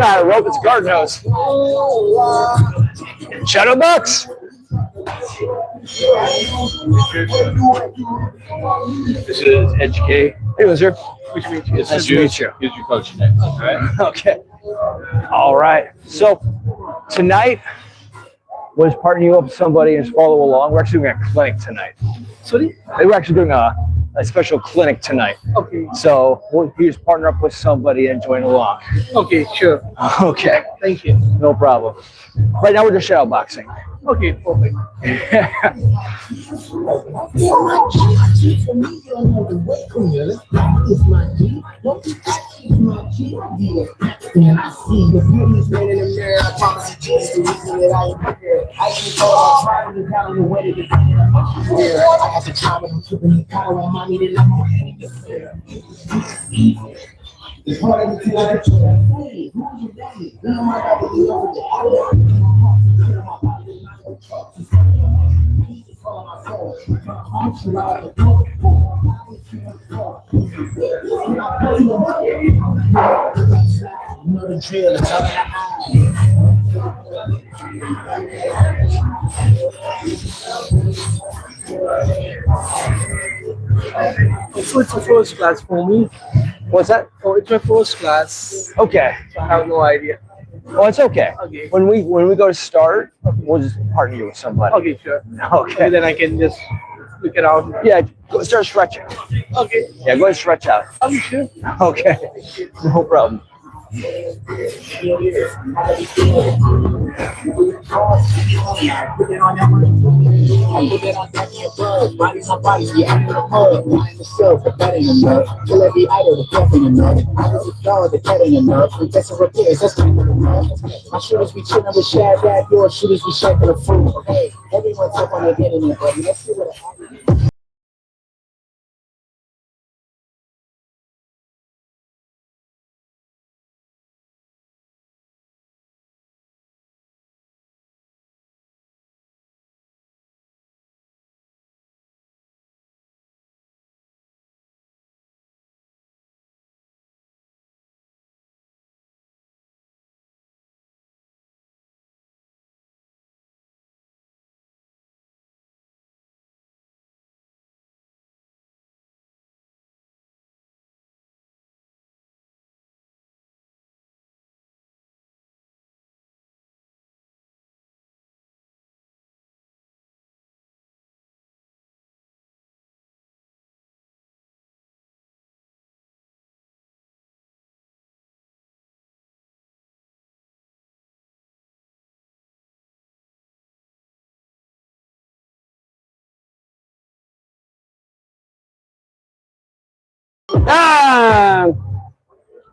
God, I rope, it's garden hose. Shadow box. This is HK. Hey, Loser. Which means Nice to meet you. Here's your coach next. All right. Okay. All right. So tonight was partnering you up with somebody and just follow along. We're actually doing a clinic tonight. Sorry? We're actually doing a special clinic tonight. Okay. So we'll just partner up with somebody and join along. Okay, sure. Okay. Thank you. No problem. Right now we're just shadow boxing. Okay, perfect. So it's a first class for me. What's that? Oh, it's my first class. Okay. So I have no idea. Well, it's okay. Okay. When we go to start, we'll just partner you with somebody. Okay, sure. Okay. And then I can just look around. Yeah, go start stretching. Okay. Yeah, go ahead and stretch out. I'm sure. Okay. No problem.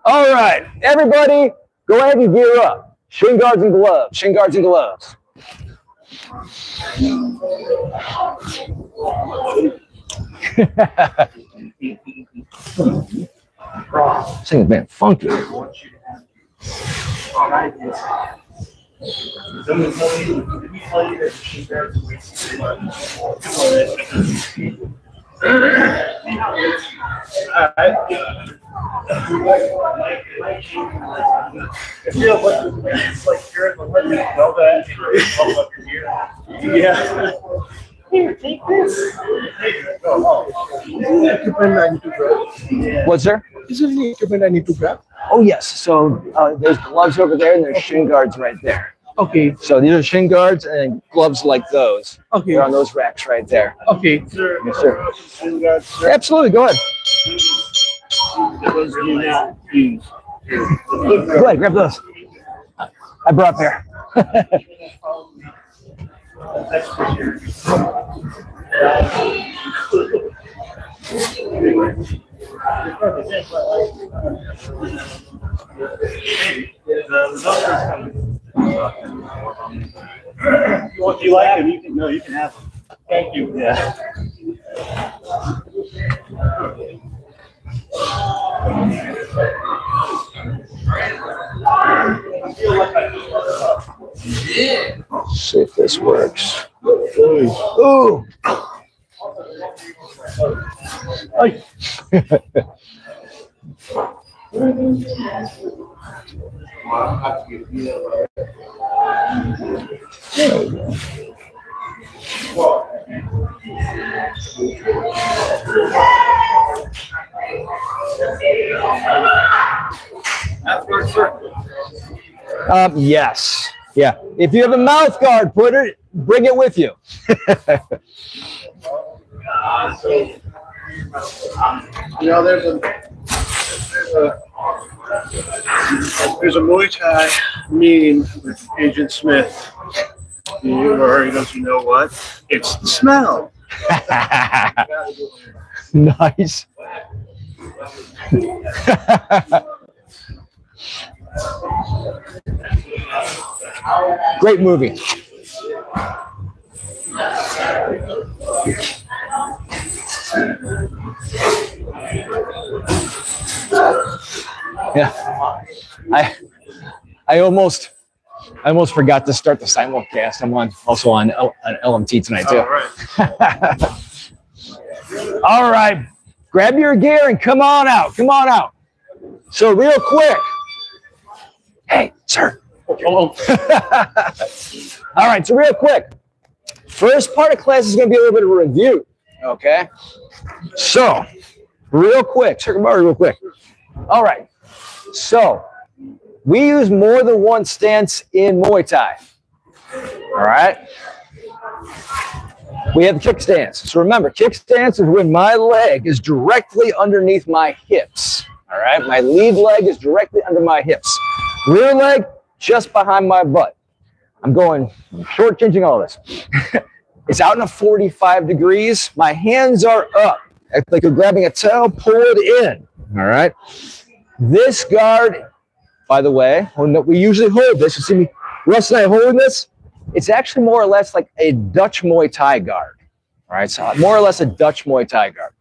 All right, everybody, go ahead and gear up. Shin guards and gloves. Shin guards and gloves. This thing's been funky. Here, take this. Equipment I need to grab. What's there? Is there any equipment I need to grab? Oh, yes. So there's gloves over there and there's shin guards right there. Okay. So these are shin guards and gloves like those. Okay. They're on those racks right there. Okay. Yes, sir. Absolutely. Go ahead. Those do not use. Go ahead. Grab those. I brought a pair. If you like them, you can you can have them. Thank you. Yeah. See if this works. Ooh. Yes. Yeah. If you have a mouth guard, bring it with you. You know, there's a Muay Thai meme with Agent Smith. Or does you know what? It's the smell. Nice. Great movie. Yeah, I almost forgot to start the simulcast. I'm also on LMT tonight too. All right, grab your gear and come on out. Come on out. So real quick. Hey, sir. All right, so real quick. First part of class is going to be a little bit of a review. Okay. So real quick, check them out real quick. All right. So we use more than one stance in Muay Thai. All right. We have the kick stance. So remember, kick stance is when my leg is directly underneath my hips. All right. My lead leg is directly under my hips. Rear leg just behind my butt. I'm going short-changing all this. It's out in a 45 degrees. My hands are up. It's like you're grabbing a towel, pull it in. All right. This guard, by the way, when we usually hold this, you see me, Russ and I holding this, it's actually more or less like a Dutch Muay Thai guard. All right. So more or less a Dutch Muay Thai guard.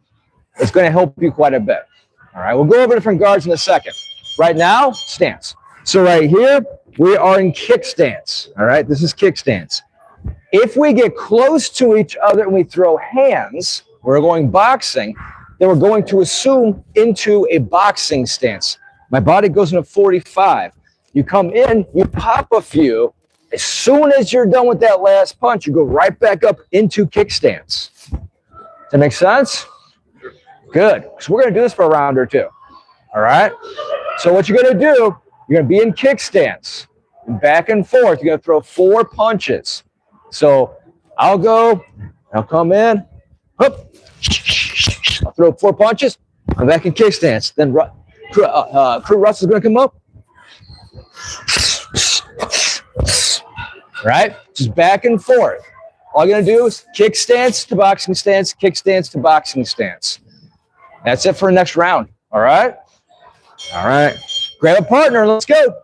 It's going to help you quite a bit. All right. We'll go over different guards in a second. Right now, stance. So right here, we are in kick stance. All right. This is kick stance. If we get close to each other and we throw hands, we're going boxing, then we're going to assume into a boxing stance. My body goes into 45. You come in, you pop a few. As soon as you're done with that last punch, you go right back up into kick stance. Does that make sense? Good. So we're going to do this for a round or two. All right? So what you're going to do, you're going to be in kick stance. Back and forth. You're going to throw 4 punches. So I'll go, I'll come in, whoop, I'll throw 4 punches, I'm back in kick stance. Then Crew Russ is going to come up. Right? Just back and forth. All you're going to do is kick stance to boxing stance, kick stance to boxing stance. That's it for the next round. All right? All right. Grab a partner. Let's go.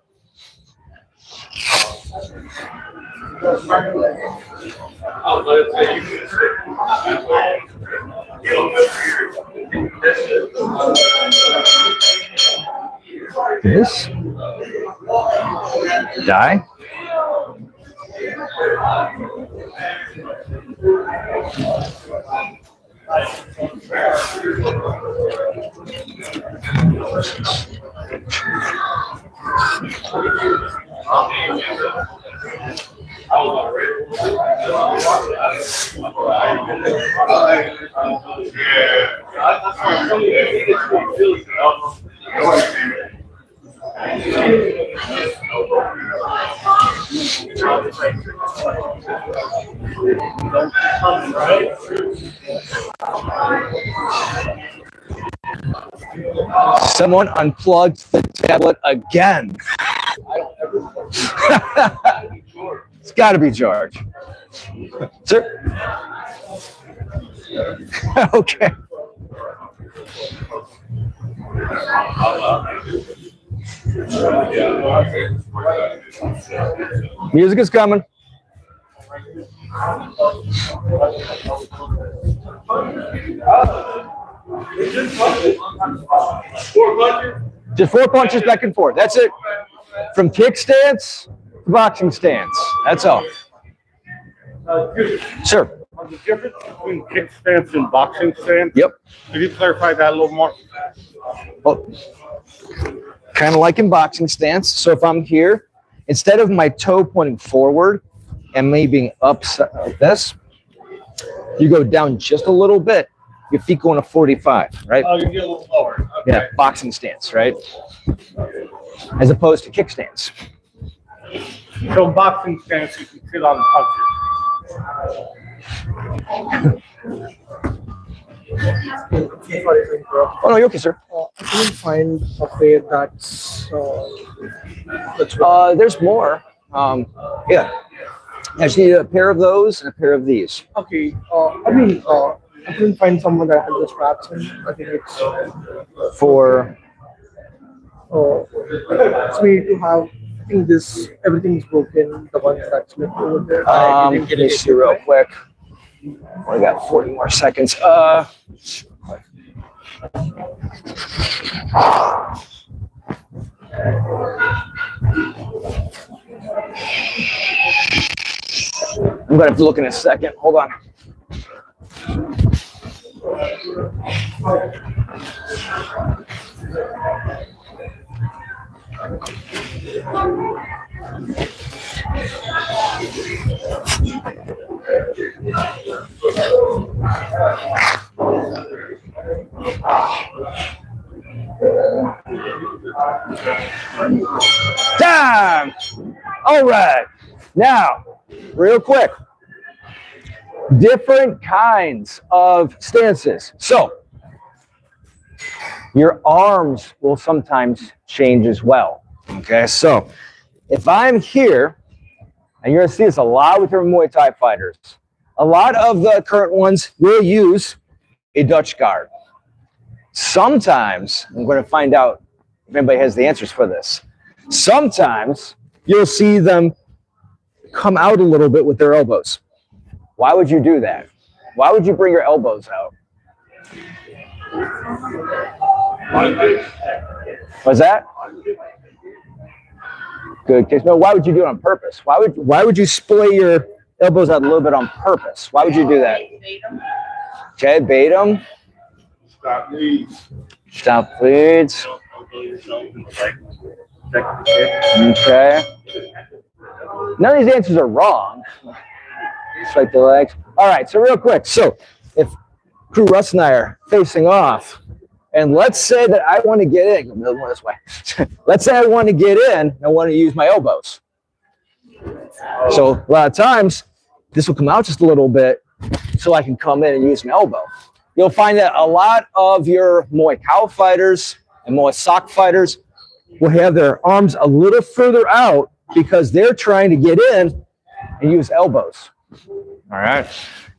This die. Someone unplugged the tablet again. It's got to be George. Sir? Okay. Music is coming. Just 4 punches back and forth. That's it. From kick stance to boxing stance. That's all. Sure. The difference between kick stance and boxing stance? Yep. Could you clarify that a little more? Oh. kind of like in boxing stance. So if I'm here, instead of my toe pointing forward and me being up like this, you go down just a little bit. Your feet go into 45, right? Oh, you get a little lower. Okay. Yeah, boxing stance, right? As opposed to kick stance. So boxing stance, you can sit on punches. Sorry to interrupt. Oh no, you're okay, sir. I couldn't find a pair that's There's more. Yeah. I just need a pair of those and a pair of these. okay. I couldn't find someone that has the straps in. I think it's For it's me to have. I think this everything's broken. The ones that's left over there. I didn't get let me see real quick. Only got 40 more seconds. I'm gonna have to look in a second. Hold on. Time. All right. Now, real quick. Different kinds of stances. So, your arms will sometimes change as well. Okay, so if I'm here, and you're gonna see this a lot with your Muay Thai fighters, a lot of the current ones will use a Dutch guard. Sometimes, I'm going to find out if anybody has the answers for this. Sometimes you'll see them come out a little bit with their elbows. Why would you do that? Why would you bring your elbows out? What's that? Good case. No, why would you do it on purpose? Why would you splay your elbows out a little bit on purpose? Why would you do that? Okay, bait them. Stop leads. Stop leads. Okay. None of these answers are wrong. Strike the legs. All right, so real quick. So if Crew Russ and I are facing off, and let's say that I want to get in, go this way. Let's say I want to get in, and I want to use my elbows. So a lot of times, this will come out just a little bit so I can come in and use my elbow. You'll find that a lot of your Muay Cow fighters and Muay Sock fighters will have their arms a little further out because they're trying to get in and use elbows. All right.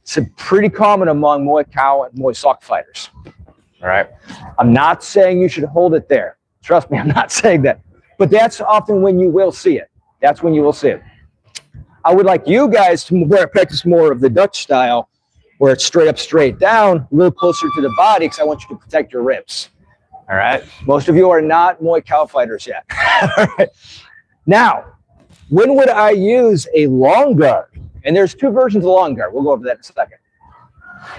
It's pretty common among Muay Cow and Muay Sock fighters. All right. I'm not saying you should hold it there. Trust me, I'm not saying that. But that's often when you will see it. That's when you will see it. I would like you guys to practice more of the Dutch style where it's straight up, straight down, a little closer to the body because I want you to protect your ribs. All right. Most of you are not Muay Cow fighters yet. All right. Now, when would I use a long guard? And there's two versions of long guard. We'll go over that in a second.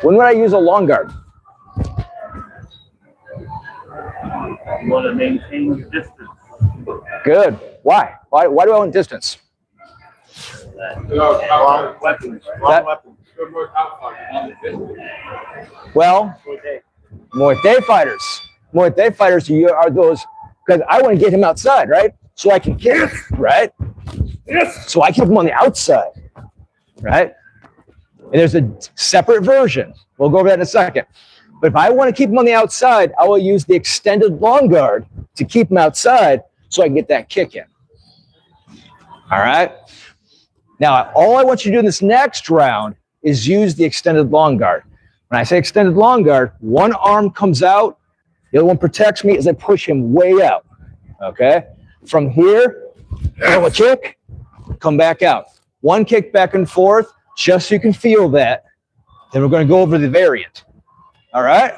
When would I use a long guard? You want to maintain your distance. Good. Why? Why do I want distance? Long weapons. That- Well, Muay Thai fighters. Muay Thai fighters are those, because I want to get him outside, right? So I can kick, right? Yes. So I keep him on the outside, right? And there's a separate version. We'll go over that in a second. But if I want to keep him on the outside, I will use the extended long guard to keep him outside so I can get that kick in. All right? Now, all I want you to do in this next round is use the extended long guard. When I say extended long guard, one arm comes out, the other one protects me as I push him way out. Okay? From here, throw a kick, come back out. One kick back and forth, just so you can feel that. Then we're going to go over the variant. All right?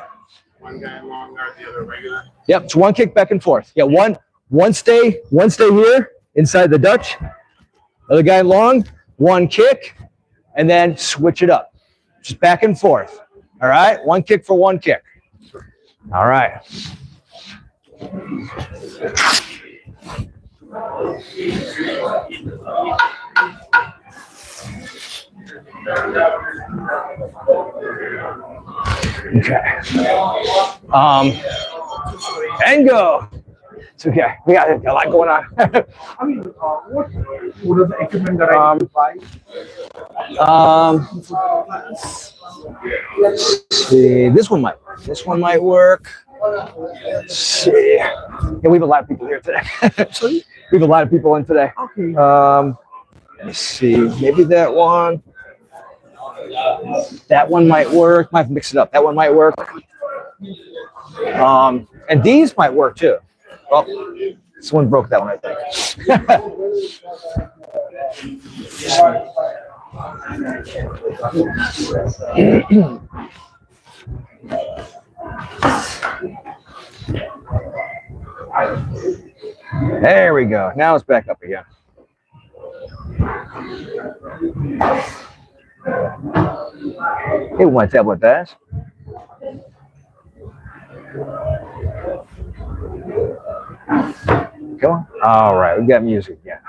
One guy long guard, the other regular. Yep, it's one kick back and forth. Yeah, one stay here inside the Dutch. Other guy long, one kick, and then switch it up. Just back and forth. All right? One kick for one kick. All right. Okay. And go. It's okay. We got a lot going on. I mean, what are the equipment that I need to buy? Let's see. This one might work. This one might work. Let's see. Yeah, we have a lot of people here today. Sorry? We have a lot of people in today. Okay. Let's see. Maybe that one. That one might work. Might have to mix it up. That one might work. And these might work too. Well, this one broke that one, I think. There we go. Now it's back up again. Hey, Muay Thaibata. Come on. All right, we got music again.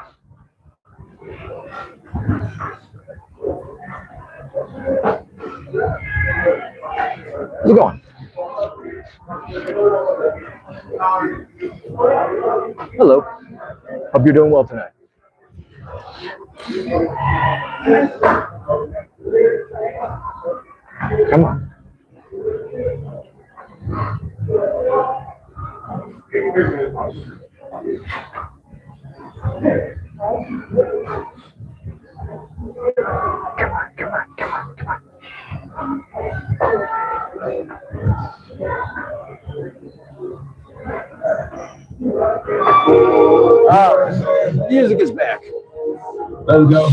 How's it going? Hello. Hope you're doing well tonight. Come on. All right, music is back. Let's go.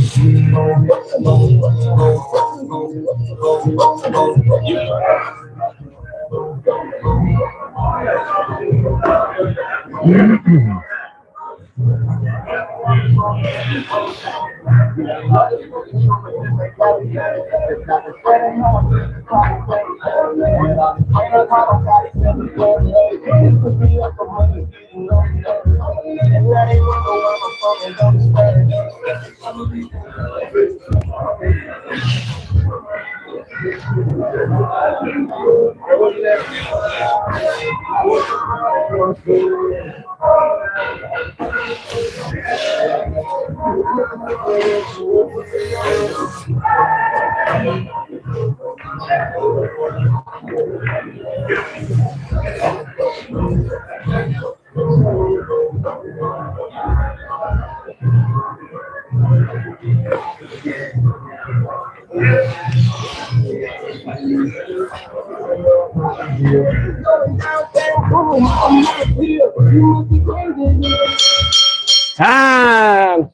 Time.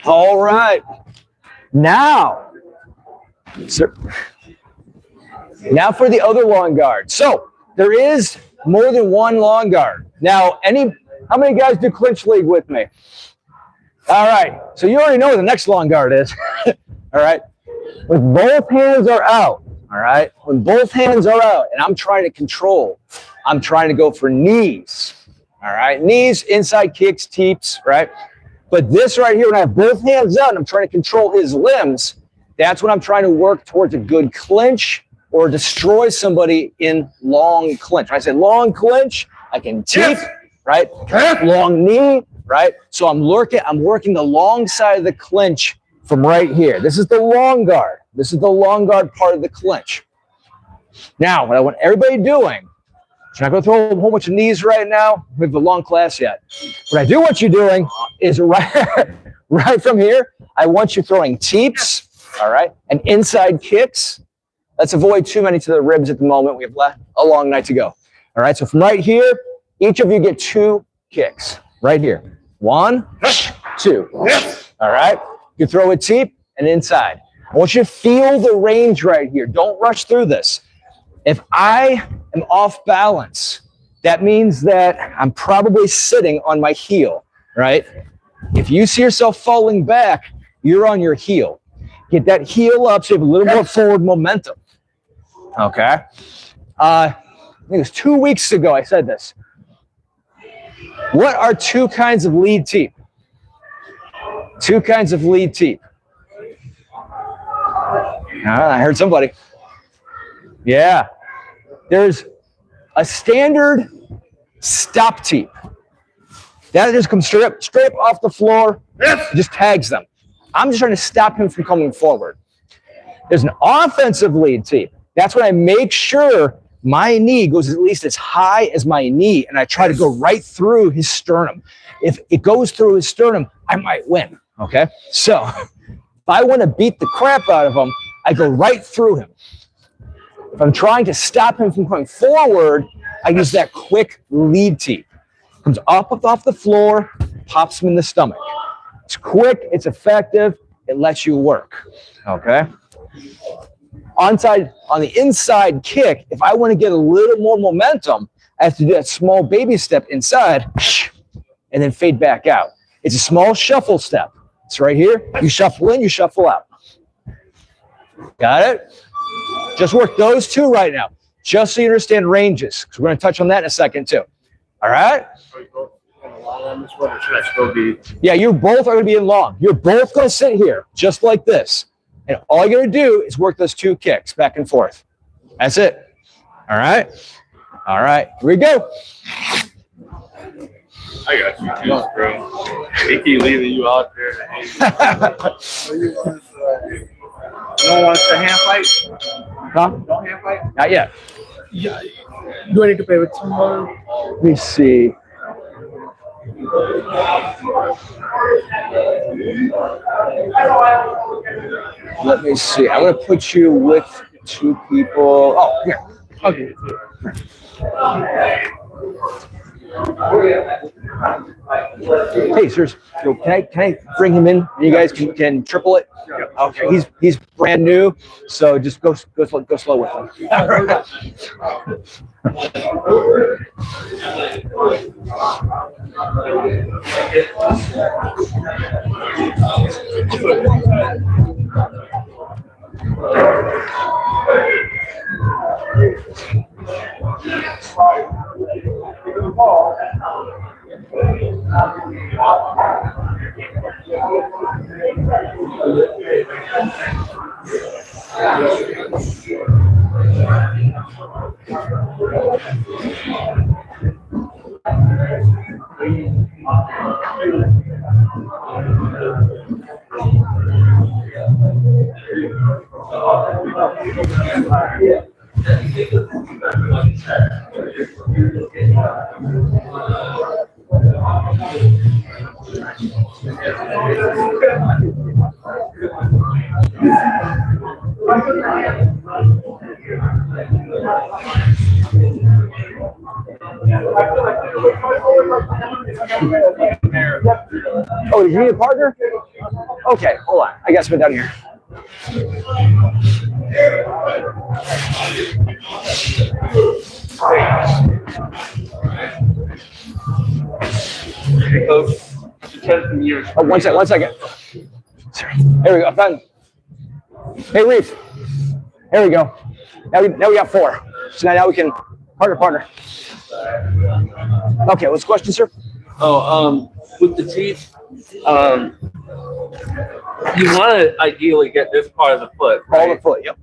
All right. Now, sir. Now for the other long guard. So there is more than one long guard. Now, how many guys do Clinch League with me? All right. So you already know what the next long guard is. All right. When both hands are out. All right. When both hands are out and I'm trying to control, I'm trying to go for knees. All right. Knees, inside kicks, teeps, right? But this right here, when I have both hands out and I'm trying to control his limbs, that's when I'm trying to work towards a good clinch or destroy somebody in long clinch. When I say long clinch, I can teep, right? Long knee, right? So I'm working the long side of the clinch from right here. This is the long guard. This is the long guard part of the clinch. Now, what I want everybody doing, I'm not going to throw a whole bunch of knees right now. We have a long class yet. What I do want you doing is right from here, I want you throwing teeps, all right, and inside kicks. Let's avoid too many to the ribs at the moment. We have a long night to go. All right, so from right here, each of you get 2 kicks right here. 1, 2. All right, you throw a teep and inside. I want you to feel the range right here. Don't rush through this. If I am off balance, that means that I'm probably sitting on my heel, right? If you see yourself falling back, you're on your heel. Get that heel up so you have a little more forward momentum. Okay. I think it was 2 weeks ago I said this. What are two kinds of lead teep? Two kinds of lead teep. I heard somebody. Yeah. There's a standard stop teep. That just comes straight up off the floor, just tags them. I'm just trying to stop him from coming forward. There's an offensive lead teep. That's when I make sure my knee goes at least as high as my knee, and I try to go right through his sternum. If it goes through his sternum, I might win, okay? So if I want to beat the crap out of him, I go right through him. If I'm trying to stop him from going forward, I use that quick lead teep. Comes up off the floor, pops him in the stomach. It's quick, it's effective, it lets you work, okay? On the inside kick, if I want to get a little more momentum, I have to do that small baby step inside and then fade back out. It's a small shuffle step. It's right here. You shuffle in, you shuffle out. Got it? Just work those two right now, just so you understand ranges, because we're going to touch on that in a second too. All right? Yeah, you both are going to be in long. You're both going to sit here just like this. And all you're going to do is work those two kicks back and forth. That's it. All right? All right. Here we go. I got you too, bro. They keep leaving you out there. You don't want us to hand fight? Huh? Don't hand fight? Not yet. Yeah. Do I need to play with someone? Let me see. Let me see. I'm going to put you with two people. Oh, here. Okay. Hey, sirs. So can I bring him in? You guys can triple it. Okay. He's brand new, so just go slow with him. All right. Oh, did you need a partner? Okay, hold on. I got something down here. Oh, one second. Here we go. Done. Hey, Reef. Here we go. Now we got four. So now we can partner. Okay, what's the question, sir? With the teeth, you want to ideally get this part of the foot, right? All the foot, yep.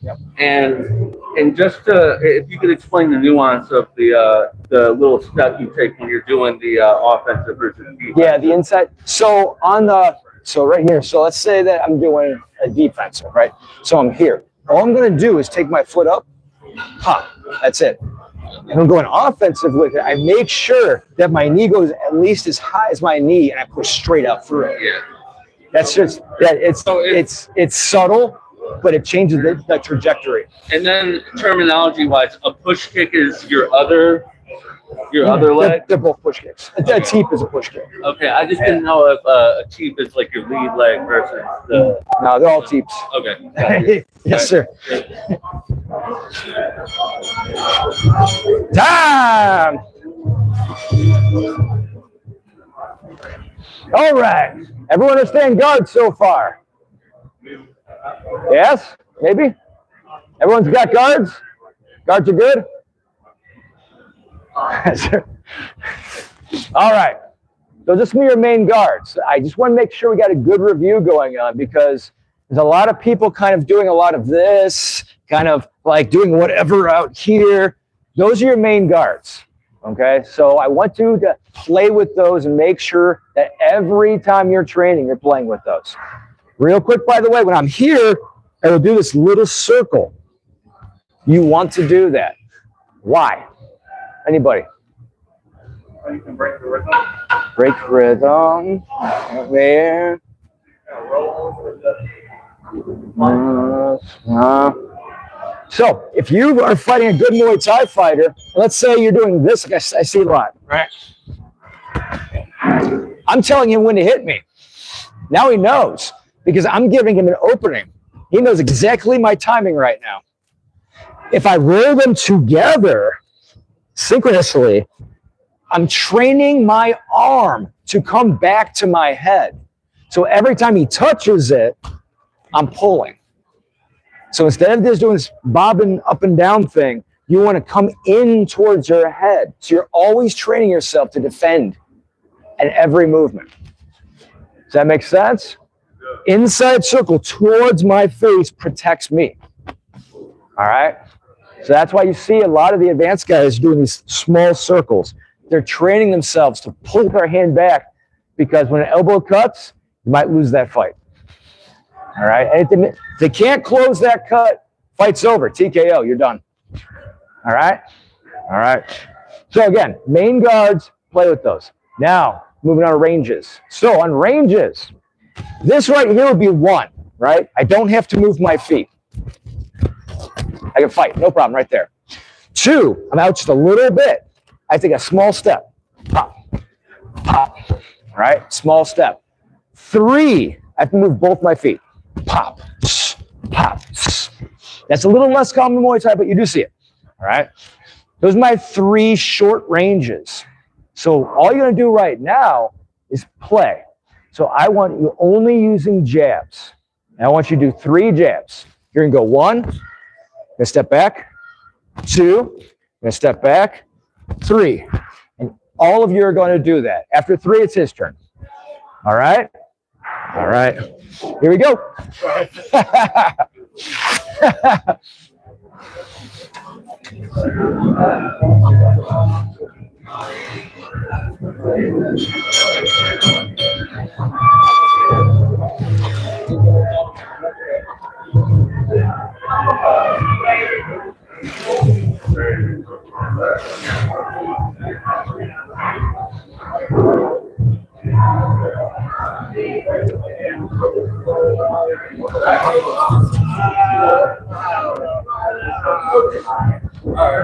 Yep. And just if you could explain the nuance of the little step you take when you're doing the offensive versus defensive. Yeah, the inside. So right here. So let's say that I'm doing a defensive, right? So I'm here. All I'm going to do is take my foot up, pop. That's it. And I'm going offensive with it. I make sure that my knee goes at least as high as my knee, and I push straight up through it. Yeah. That's just that. It's subtle, but it changes the trajectory. And then terminology-wise, a push kick is your other leg. They're both push kicks. A teep is a push kick. Okay, I just didn't know if a teep is like your lead leg versus the. No, they're all teeps. Okay. Yes, sir. Time. All right. Everyone understand guards so far? Yes? Maybe? Everyone's got guards? Guards are good? All right. So just some of your main guards. I just want to make sure we got a good review going on because there's a lot of people kind of doing a lot of this, kind of like doing whatever out here. Those are your main guards. Okay. So I want you to play with those and make sure that every time you're training, you're playing with those. Real quick, by the way, when I'm here, I will do this little circle. You want to do that. Why? Anybody? You can break the rhythm. Break rhythm. There. So, if you are fighting a good Muay Thai fighter, let's say you're doing this, like I see a lot, right? I'm telling him when to hit me. Now he knows because I'm giving him an opening. He knows exactly my timing right now. If I roll them together synchronously, I'm training my arm to come back to my head. So every time he touches it, I'm pulling. So instead of just doing this bobbing up and down thing, you want to come in towards your head. So you're always training yourself to defend at every movement. Does that make sense? Inside circle towards my face protects me. All right? So that's why you see a lot of the advanced guys doing these small circles. They're training themselves to pull their hand back because when an elbow cuts, you might lose that fight. All right? And if they can't close that cut, fight's over. TKO, you're done. All right? All right. So again, main guards, play with those. Now, moving on to ranges. So on ranges, this right here would be 1, right? I don't have to move my feet. I can fight, no problem, right there. 2, I'm out just a little bit. I take a small step. Pop, pop, right? Small step. 3, I have to move both my feet. Pop, pop. That's a little less common in Muay Thai, but you do see it, all right? Those are my 3 short ranges. So all you're going to do right now is play. So I want you only using jabs. And I want you to do 3 jabs. You're going to go 1, going to step back, 2, going to step back, 3. And all of you are going to do that. After 3, it's his turn. All right? All right. Here we go.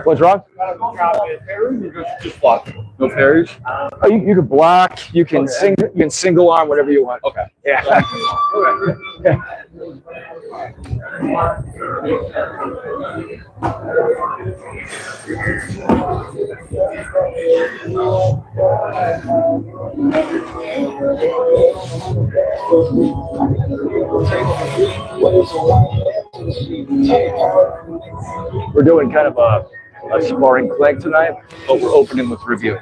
What's wrong? Just block. No parries? Oh, you can block. You can single arm, whatever you want. Okay. Yeah. We're doing kind of a sparring clinic tonight, but we're opening with review.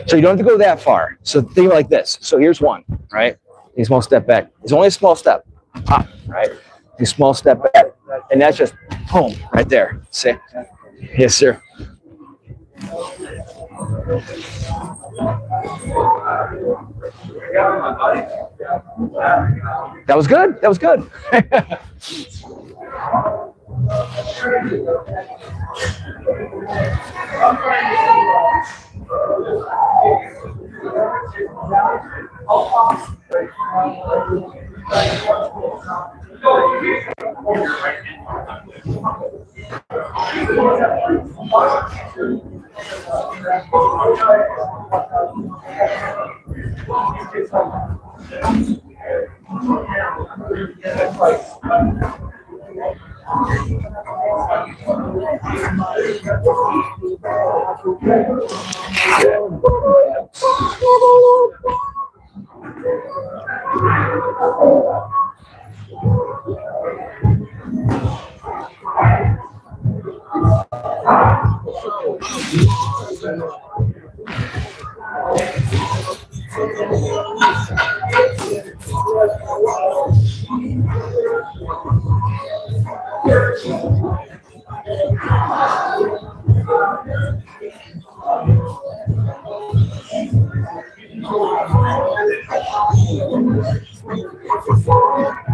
So you don't have to go that far. So think like this. So here's 1, right? A small step back. It's only a small step. Pop, right? A small step back. And that's just boom, right there. See? Yes, sir. That was good. That was good.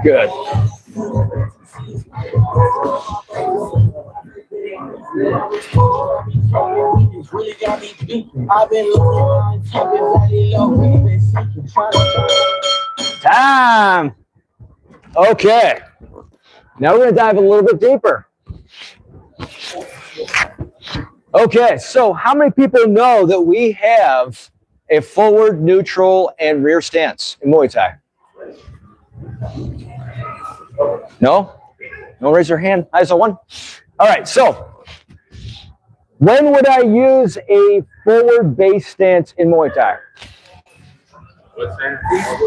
Good. Time. Okay. Now we're going to dive a little bit deeper. Okay, so how many people know that we have a forward, neutral, and rear stance in Muay Thai? No? No, raise your hand. I saw one. All right, so when would I use a forward base stance in Muay Thai?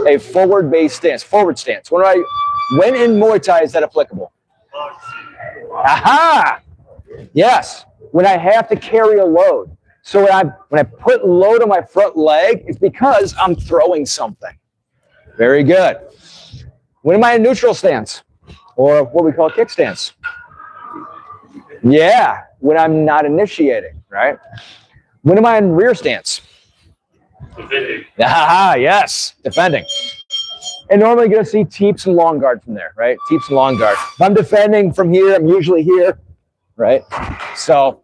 A forward base stance, forward stance. When in Muay Thai is that applicable? Aha! Yes, when I have to carry a load. So when I put load on my front leg, it's because I'm throwing something. Very good. When am I in neutral stance? Or what we call kick stance? Yeah, when I'm not initiating, right? When am I in rear stance? Defending. Ah, yes, defending. And normally you're going to see teeps and long guard from there, right? Teeps and long guard. If I'm defending from here, I'm usually here, right? So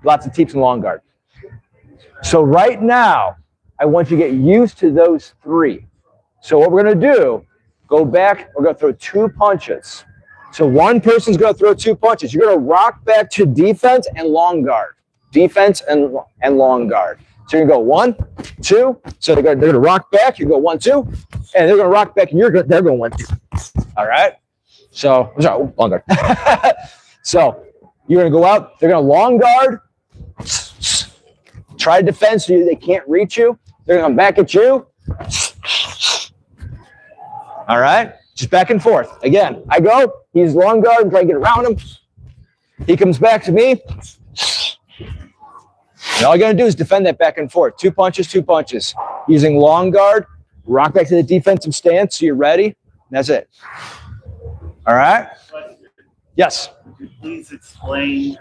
lots of teeps and long guard. So right now, I want you to get used to those three. So what we're going to do, go back, we're going to throw 2 punches. So one person's going to throw 2 punches. You're going to rock back to defense and long guard. Defense and long guard. So you're going to go 1, 2. So they're going to rock back. You go 1, 2. And they're going to rock back and they're going 1, 2. All right? So, I'm sorry, long guard. So you're going to go out. They're going to long guard. Try to defend so they can't reach you. They're going to come back at you. All right? Just back and forth. Again, I go. He's long guard and try to get around him. He comes back to me. And all you got to do is defend that back and forth. 2 punches, 2 punches. Using long guard, rock back to the defensive stance so you're ready. That's it. All right? Yes? Could you please explain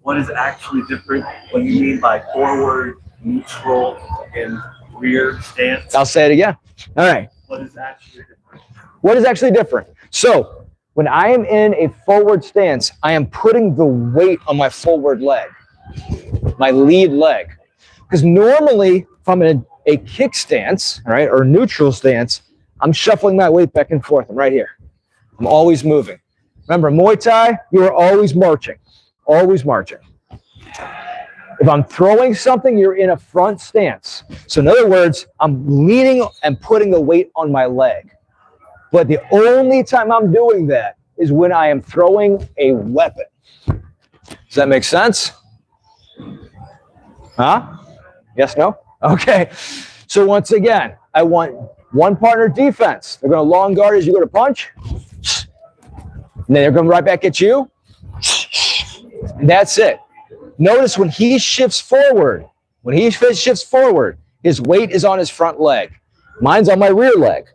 what is actually different, what you mean by forward, neutral, and rear stance? I'll say it again. All right. What is actually different? What is actually different? So when I am in a forward stance, I am putting the weight on my forward leg, my lead leg. Because normally, if I'm in a kick stance, right, or neutral stance, I'm shuffling my weight back and forth. I'm right here. I'm always moving. Remember, Muay Thai, you are always marching. Always marching. If I'm throwing something, you're in a front stance. So in other words, I'm leaning and putting the weight on my leg. But the only time I'm doing that is when I am throwing a weapon. Does that make sense? Huh? Yes, no? Okay. So once again, I want one partner defense. They're going to long guard as you go to punch. And then they're going right back at you. And that's it. Notice when he shifts forward, his weight is on his front leg. Mine's on my rear leg.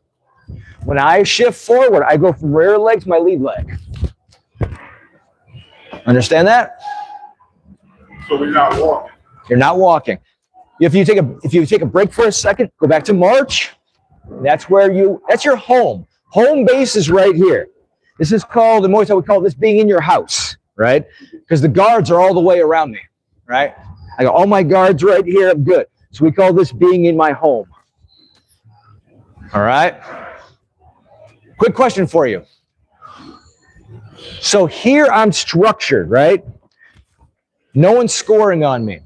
When I shift forward, I go from rear leg to my lead leg. Understand that? So we're not walking. You're not walking. If you take a break for a second, go back to march. That's your home. Home base is right here. This is called, in Muay Thai, we call this being in your house, right? Because the guards are all the way around me, right? I got all my guards right here. I'm good. So we call this being in my home. All right? Quick question for you. So here I'm structured, right? No one's scoring on me.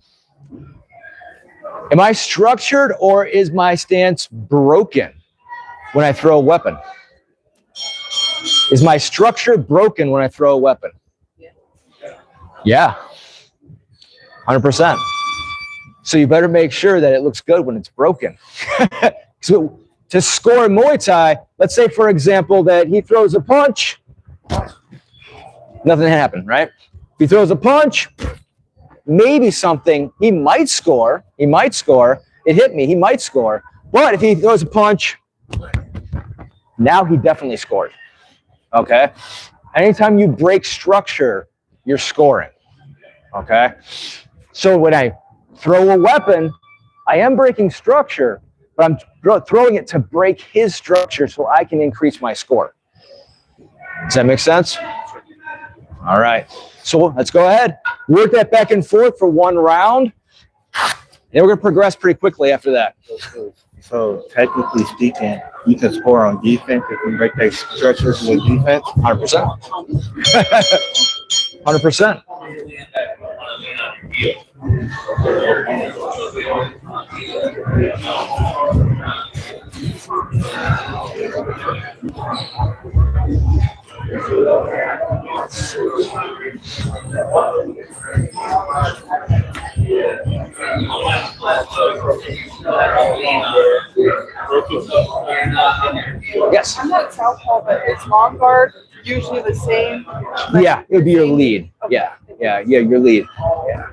Am I structured or is my stance broken when I throw a weapon? Is my structure broken when I throw a weapon? Yeah. 100%. So you better make sure that it looks good when it's broken. So to score in Muay Thai, let's say, for example, that he throws a punch, nothing happened, right? If he throws a punch, maybe something, he might score. He might score. It hit me. He might score. But if he throws a punch, now he definitely scored. Okay? Anytime you break structure, you're scoring. Okay? So when I throw a weapon, I am breaking structure, but I'm throwing it to break his structure so I can increase my score. Does that make sense? All right. So let's go ahead. Work that back and forth for 1 round. Then we're going to progress pretty quickly after that. So technically speaking, you can score on defense if you break their structures with defense. 100%. 100%. Yes. I'm not southpaw, but is long guard usually the same? Yeah, it would be your lead. Yeah, your lead. Yeah.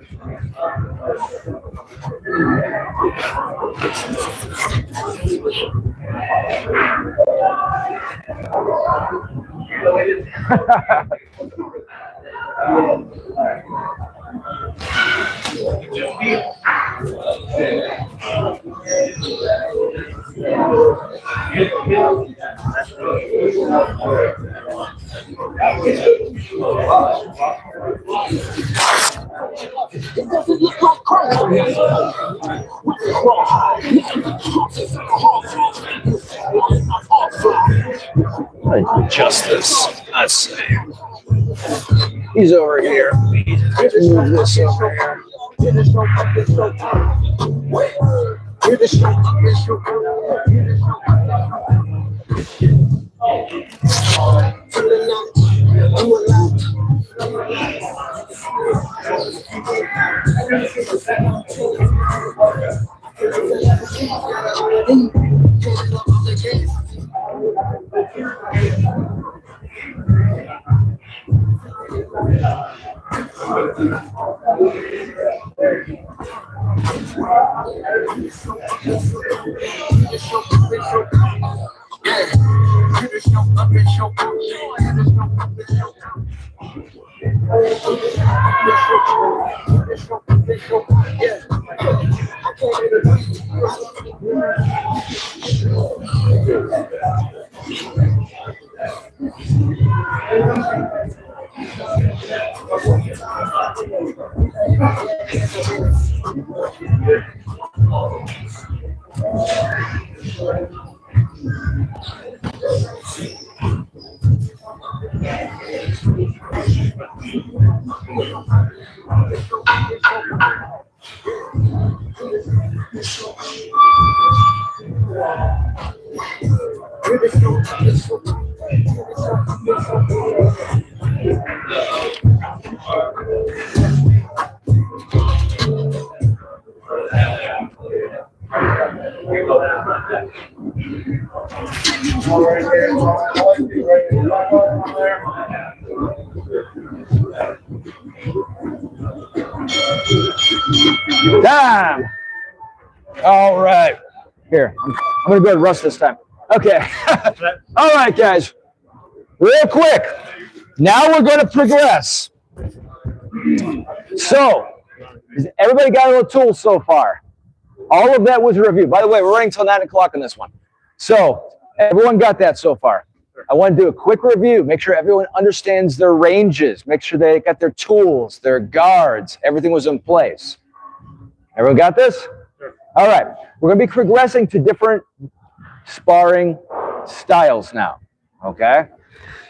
Adjust this. Let's see. He's over here. Move this over here. Damn. All right. Here, I'm going to go ahead and rush this time. Okay. All right, guys. Real quick. Now we're going to progress. So, everybody got a little tool so far? All of that was a review. By the way, we're running until 9 o'clock on this one. So, everyone got that so far. I want to do a quick review. Make sure everyone understands their ranges. Make sure they got their tools, their guards. Everything was in place. Everyone got this? All right. We're going to be progressing to different sparring styles now. Okay?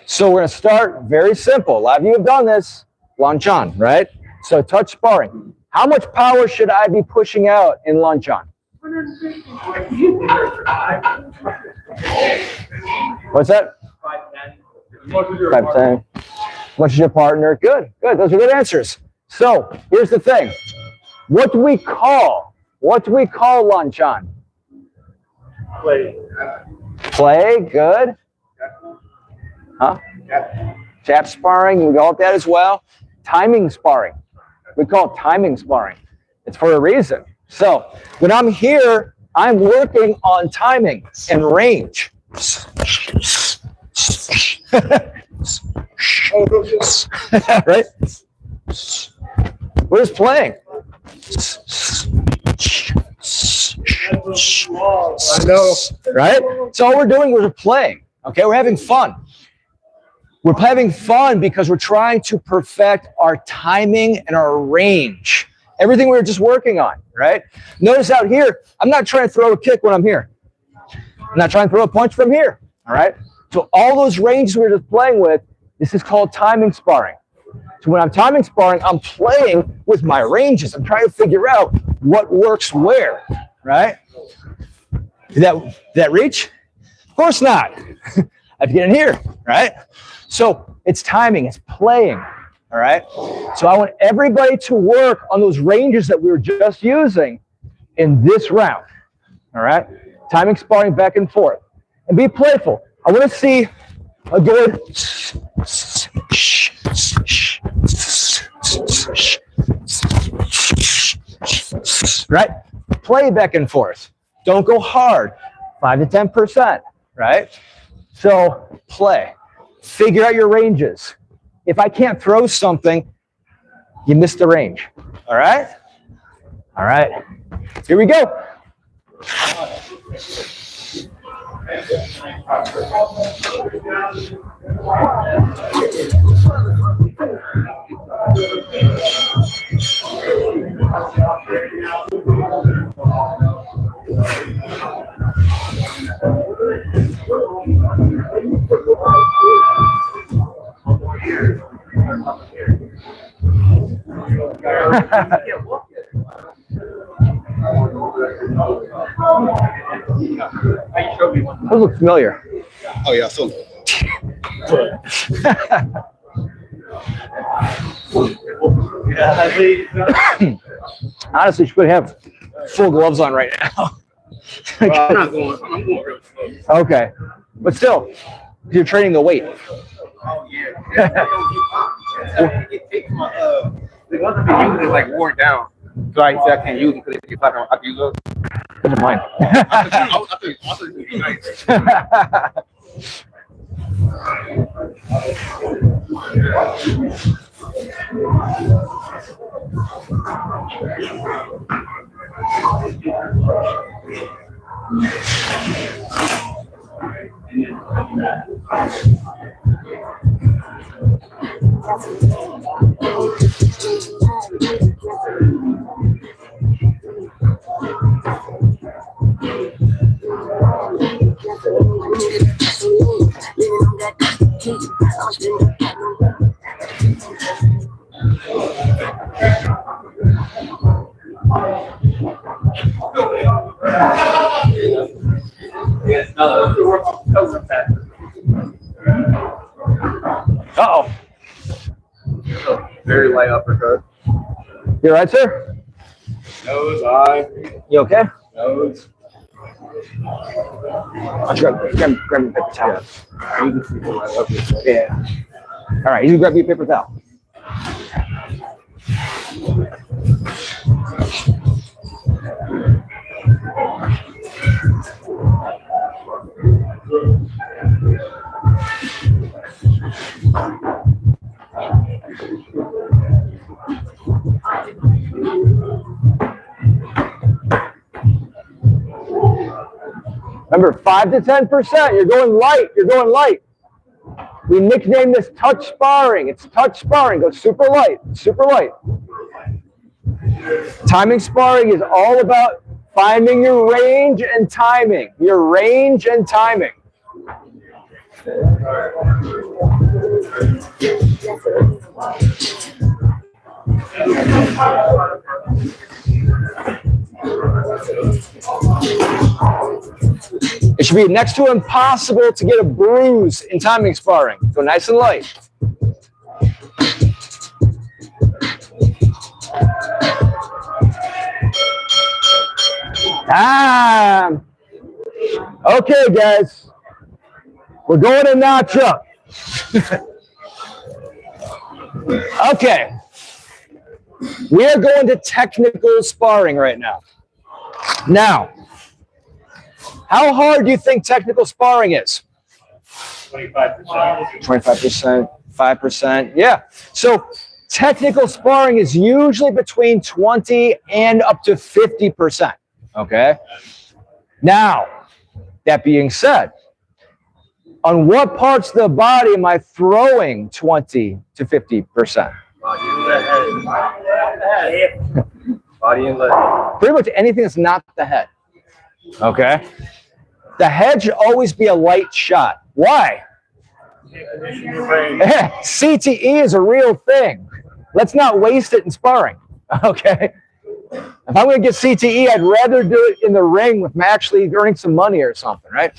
So we're going to start very simple. A lot of you have done this. Lanchan, right? So touch sparring. How much power should I be pushing out in Lanchan? What's that? 5'10". Much is your partner? Good, good. Those are good answers. So here's the thing. What do we call What do we call lunch on? Play. Play, good. Huh? Tap sparring, we call it that as well. Timing sparring. We call it timing sparring. It's for a reason. So when I'm here, I'm working on timing and range. Right? We're just playing. I know. Right? So all we're doing, we're playing. Okay, we're having fun. We're having fun because we're trying to perfect our timing and our range. Everything we were just working on, right? Notice out here, I'm not trying to throw a kick when I'm here. I'm not trying to throw a punch from here, all right? So all those ranges we were just playing with, this is called timing sparring. So when I'm timing sparring, I'm playing with my ranges. I'm trying to figure out what works where, right? Did that reach? Of course not. I have to get in here, right? So it's timing, it's playing, all right? So I want everybody to work on those ranges that we were just using in this round, all right? Timing, sparring back and forth. And be playful. I want to see a good right? Play back and forth. Don't go hard. 5 to 10%, right? So play. Figure out your ranges. If I can't throw something, you miss the range. All right? All right. Here we go. Those look familiar. Oh yeah, so honestly, you should have full gloves on right now. I'm going real slow. Okay, but still, you're training the weight. Oh yeah. The ones I've been using is like worn down. So I said I can't use them because if I can use those. Never mind. I think it'd be nice. Uh-oh. Very light uppercut. You all right, sir? Nose, eye, You okay? nose. I'll grab the paper towel. Yeah. All right, you grab your paper towel. Remember, 5 to 10%. You're going light. You're going light. We nickname this touch sparring. It's touch sparring. Go super light. Super light. Timing sparring is all about finding your range and timing. Your range and timing. It should be next to impossible to get a bruise in timing sparring. Go nice and light. Time. Okay, guys. We're going to notch up. Okay. We are going to technical sparring right now. Now, how hard do you think technical sparring is? 25%. 25%, 5%. Yeah. So technical sparring is usually between 20 and up to 50%. Okay. Now, that being said, on what parts of the body am I throwing 20 to 50%? Body and leg. Pretty much anything that's not the head. Okay. The head should always be a light shot. Why? CTE is a real thing. Let's not waste it in sparring. Okay. If I'm going to get CTE, I'd rather do it in the ring with actually earning some money or something, right?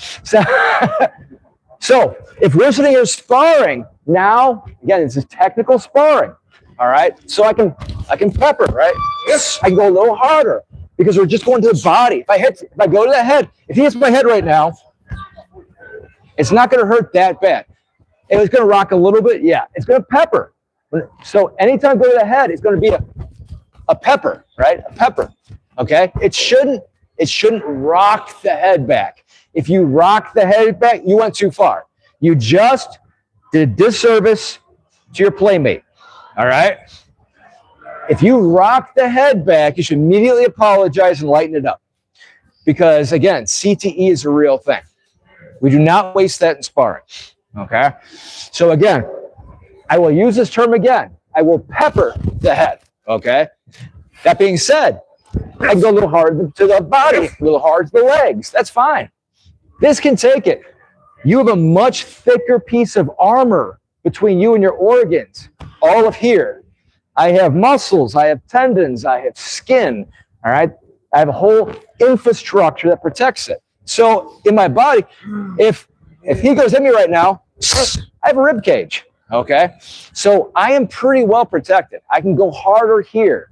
So if we're sitting here sparring, now, again, this is technical sparring. All right. So I can pepper, right? Yes. I can go a little harder because we're just going to the body. If I go to the head, if he hits my head right now, it's not going to hurt that bad. It's going to rock a little bit. Yeah. It's going to pepper. So anytime I go to the head, it's going to be a pepper, right? A pepper. Okay. It shouldn't rock the head back. If you rock the head back, you went too far. You just did a disservice to your playmate. All right. If you rock the head back, you should immediately apologize and lighten it up. Because again, CTE is a real thing. We do not waste that in sparring. Okay. So again, I will use this term again. I will pepper the head. Okay. That being said, I can go a little hard to the body, a little hard to the legs. That's fine. This can take it. You have a much thicker piece of armor between you and your organs. All of here. I have muscles, I have tendons, I have skin, all right? I have a whole infrastructure that protects it. So in my body, if he goes at me right now, I have a rib cage, okay? So I am pretty well protected. I can go harder here.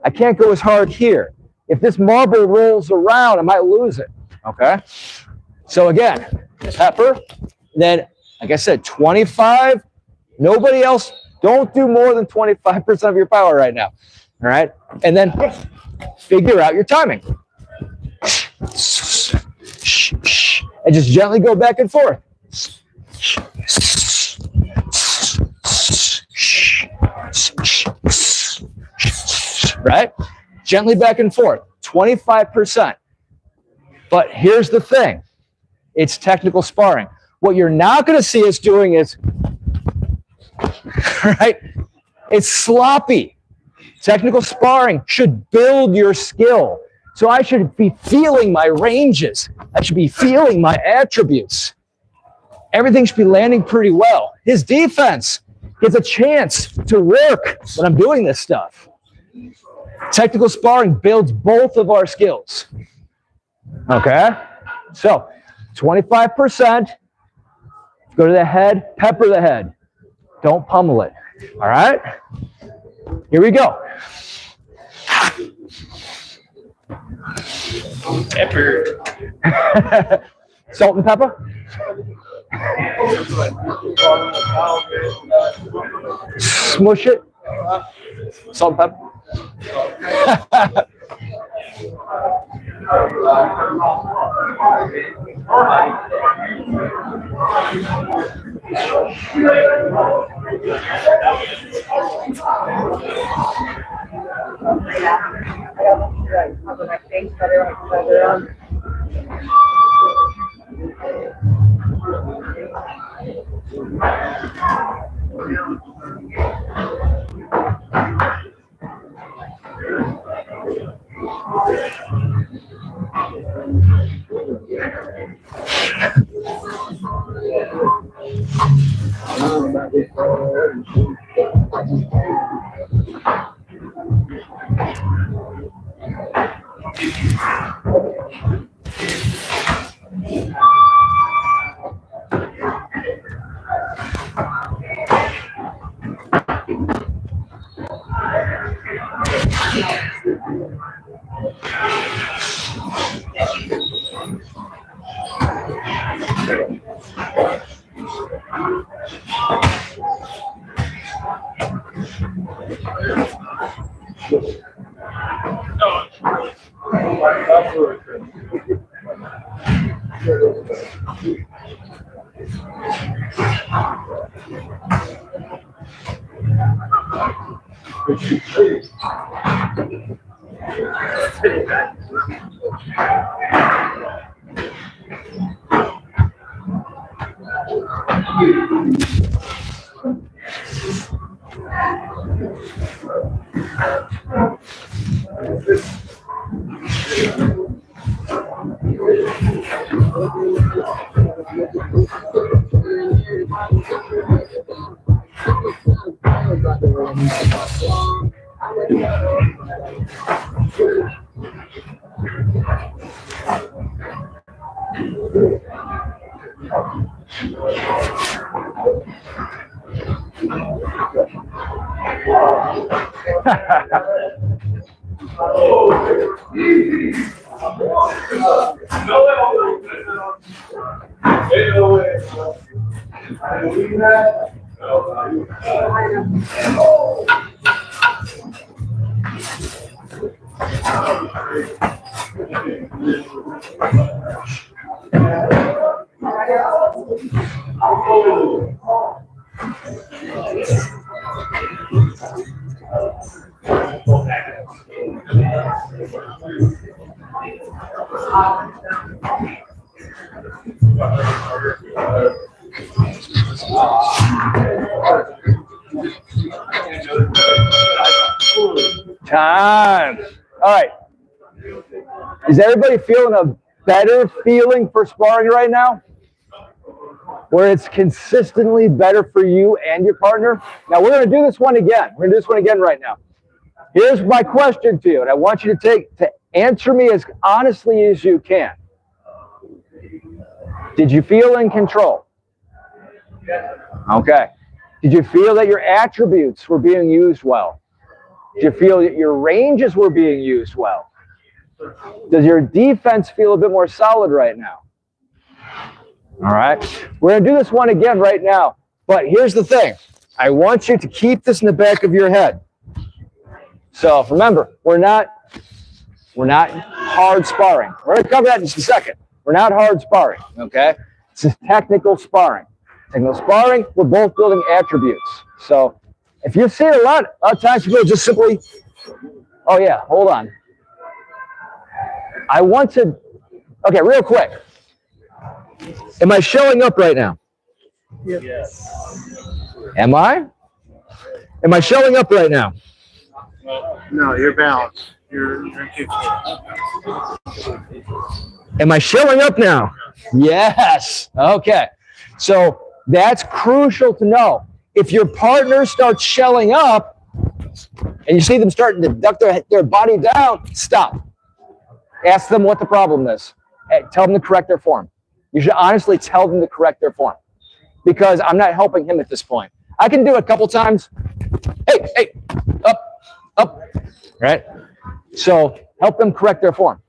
I can't go as hard here. If this marble rolls around, I might lose it, okay? So again, pepper, then, like I said, 25, nobody else, don't do more than 25% of your power right now, all right? And then figure out your timing. And just gently go back and forth. Right? Gently back and forth, 25%. But here's the thing. It's technical sparring. What you're not going to see us doing is, right? It's sloppy. Technical sparring should build your skill. So I should be feeling my ranges. I should be feeling my attributes. Everything should be landing pretty well. His defense gets a chance to work when I'm doing this stuff. Technical sparring builds both of our skills. Okay? So 25%, go to the head, pepper the head. Don't pummel it. All right? Here we go. Pepper. Salt and pepper. Smush it. Salt and pepper. Time. All right. Is everybody feeling a better feeling for sparring right now? Where it's consistently better for you and your partner? Now we're going to do this one again. We're going to do this one again right now. Here's my question to you, and I want you to answer me as honestly as you can. Did you feel in control? Okay. Did you feel that your attributes were being used well? Did you feel that your ranges were being used well? Does your defense feel a bit more solid right now? All right. We're going to do this one again right now. But here's the thing. I want you to keep this in the back of your head. So remember, we're not hard sparring. We're going to cover that in just a second. We're not hard sparring, okay? This is technical sparring. Technical sparring, we're both building attributes. So if you see a lot of times people just simply, oh yeah, hold on. I want to, okay, real quick. Am I showing up right now? Yes. Am I? Am I showing up right now? No, you're balanced. You're in Am I showing up now? Yes. Okay. So that's crucial to know. If your partner starts shelling up and you see them starting to duck their body down, stop. Ask them what the problem is. Tell them to correct their form. You should honestly tell them to correct their form because I'm not helping him at this point. I can do it a couple times. Hey, up, right? So help them correct their form.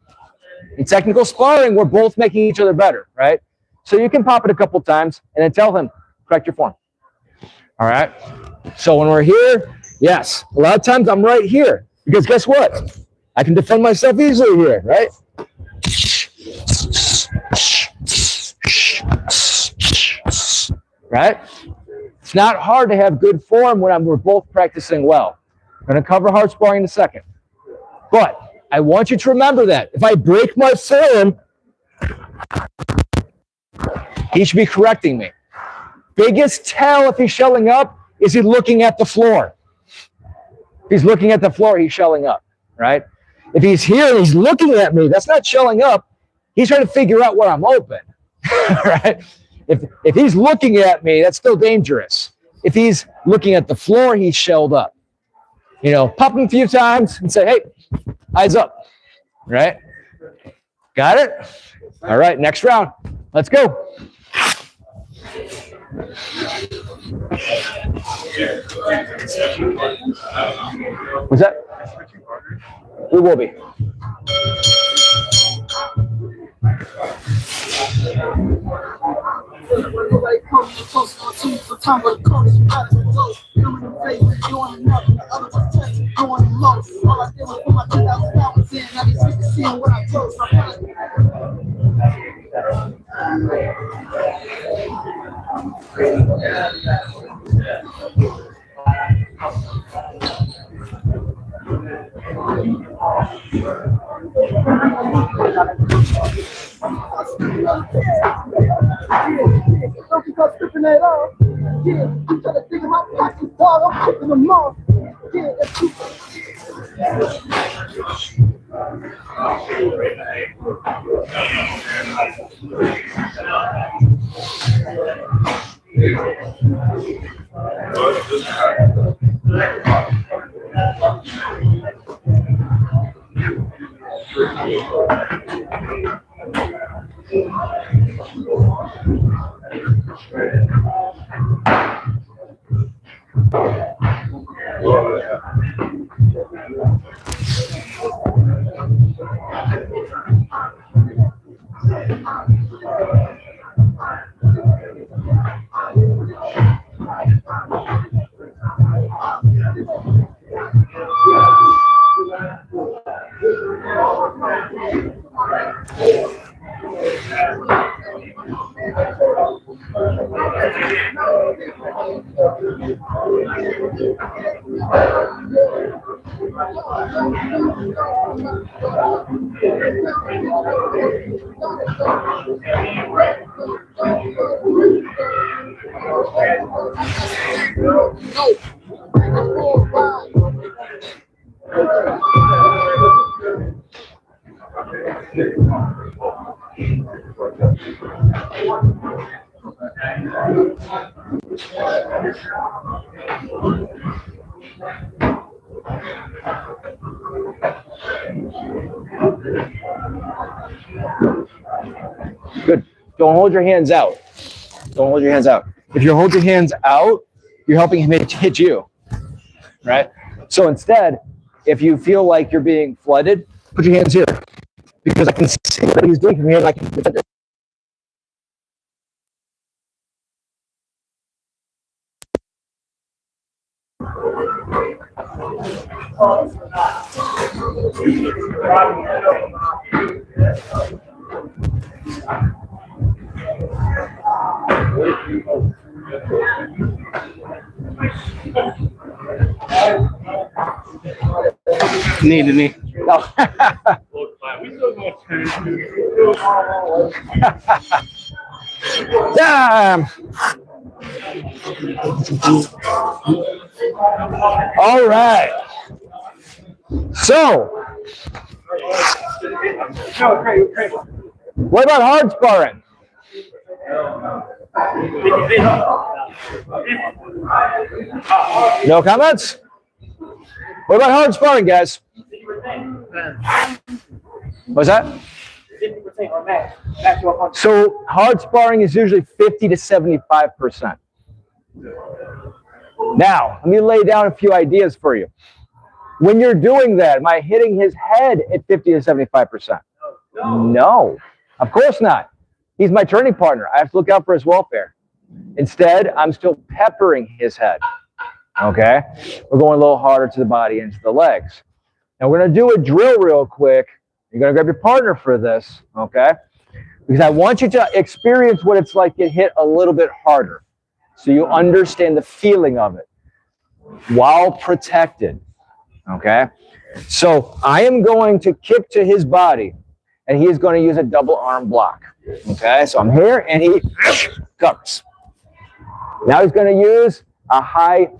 In technical sparring, we're both making each other better, right? So you can pop it a couple times and then tell him, correct your form. All right? So when we're here, yes, a lot of times I'm right here because guess what? I can defend myself easily here, right? Right? It's not hard to have good form when we're both practicing well. I'm going to cover hard sparring in a second. But I want you to remember that. If I break my form, he should be correcting me. Biggest tell if he's shelling up is he looking at the floor. If he's looking at the floor, he's shelling up, right? If he's here and he's looking at me, that's not shelling up. He's trying to figure out where I'm open, right? If he's looking at me, that's still dangerous. If he's looking at the floor, he's shelled up. You know, pop him a few times and say, hey, eyes up, right? Got it? All right, next round. Let's go. What's that? We will be. Good. Don't hold your hands out. Don't hold your hands out. If you hold your hands out, you're helping him hit you, right? So instead, if you feel like you're being flooded, put your hands here, because I can see what he's doing from here, and I can defend it. Knee to knee. No. Damn. All right. So, what about hard sparring? No comments? What about hard sparring, guys? What's that? So hard sparring is usually 50 to 75%. Now, let me lay down a few ideas for you. When you're doing that, am I hitting his head at 50 to 75%? No, of course not. He's my training partner. I have to look out for his welfare. Instead, I'm still peppering his head. Okay? We're going a little harder to the body and to the legs. Now, we're going to do a drill real quick. You're going to grab your partner for this, okay? Because I want you to experience what it's like to hit a little bit harder so you understand the feeling of it while protected, okay? So I am going to kick to his body, and he is going to use a double arm block, okay? So I'm here, and he covers. Now he's going to use a high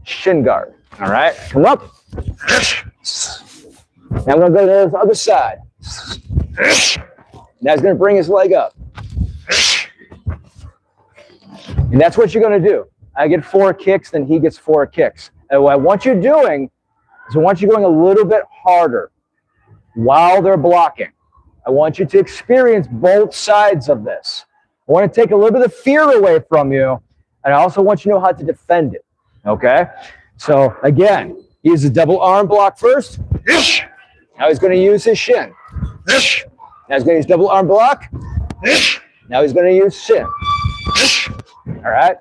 shin guard, all right? Come up. Now I'm going to go to the other side. Now he's going to bring his leg up. And that's what you're going to do. I get 4 kicks, then he gets 4 kicks. And what I want you doing is I want you going a little bit harder while they're blocking. I want you to experience both sides of this. I want to take a little bit of fear away from you, and I also want you to know how to defend it, okay? So, again, use a double arm block first. Now he's going to use his shin. Now he's going to use double arm block. Now he's going to use shin. All right?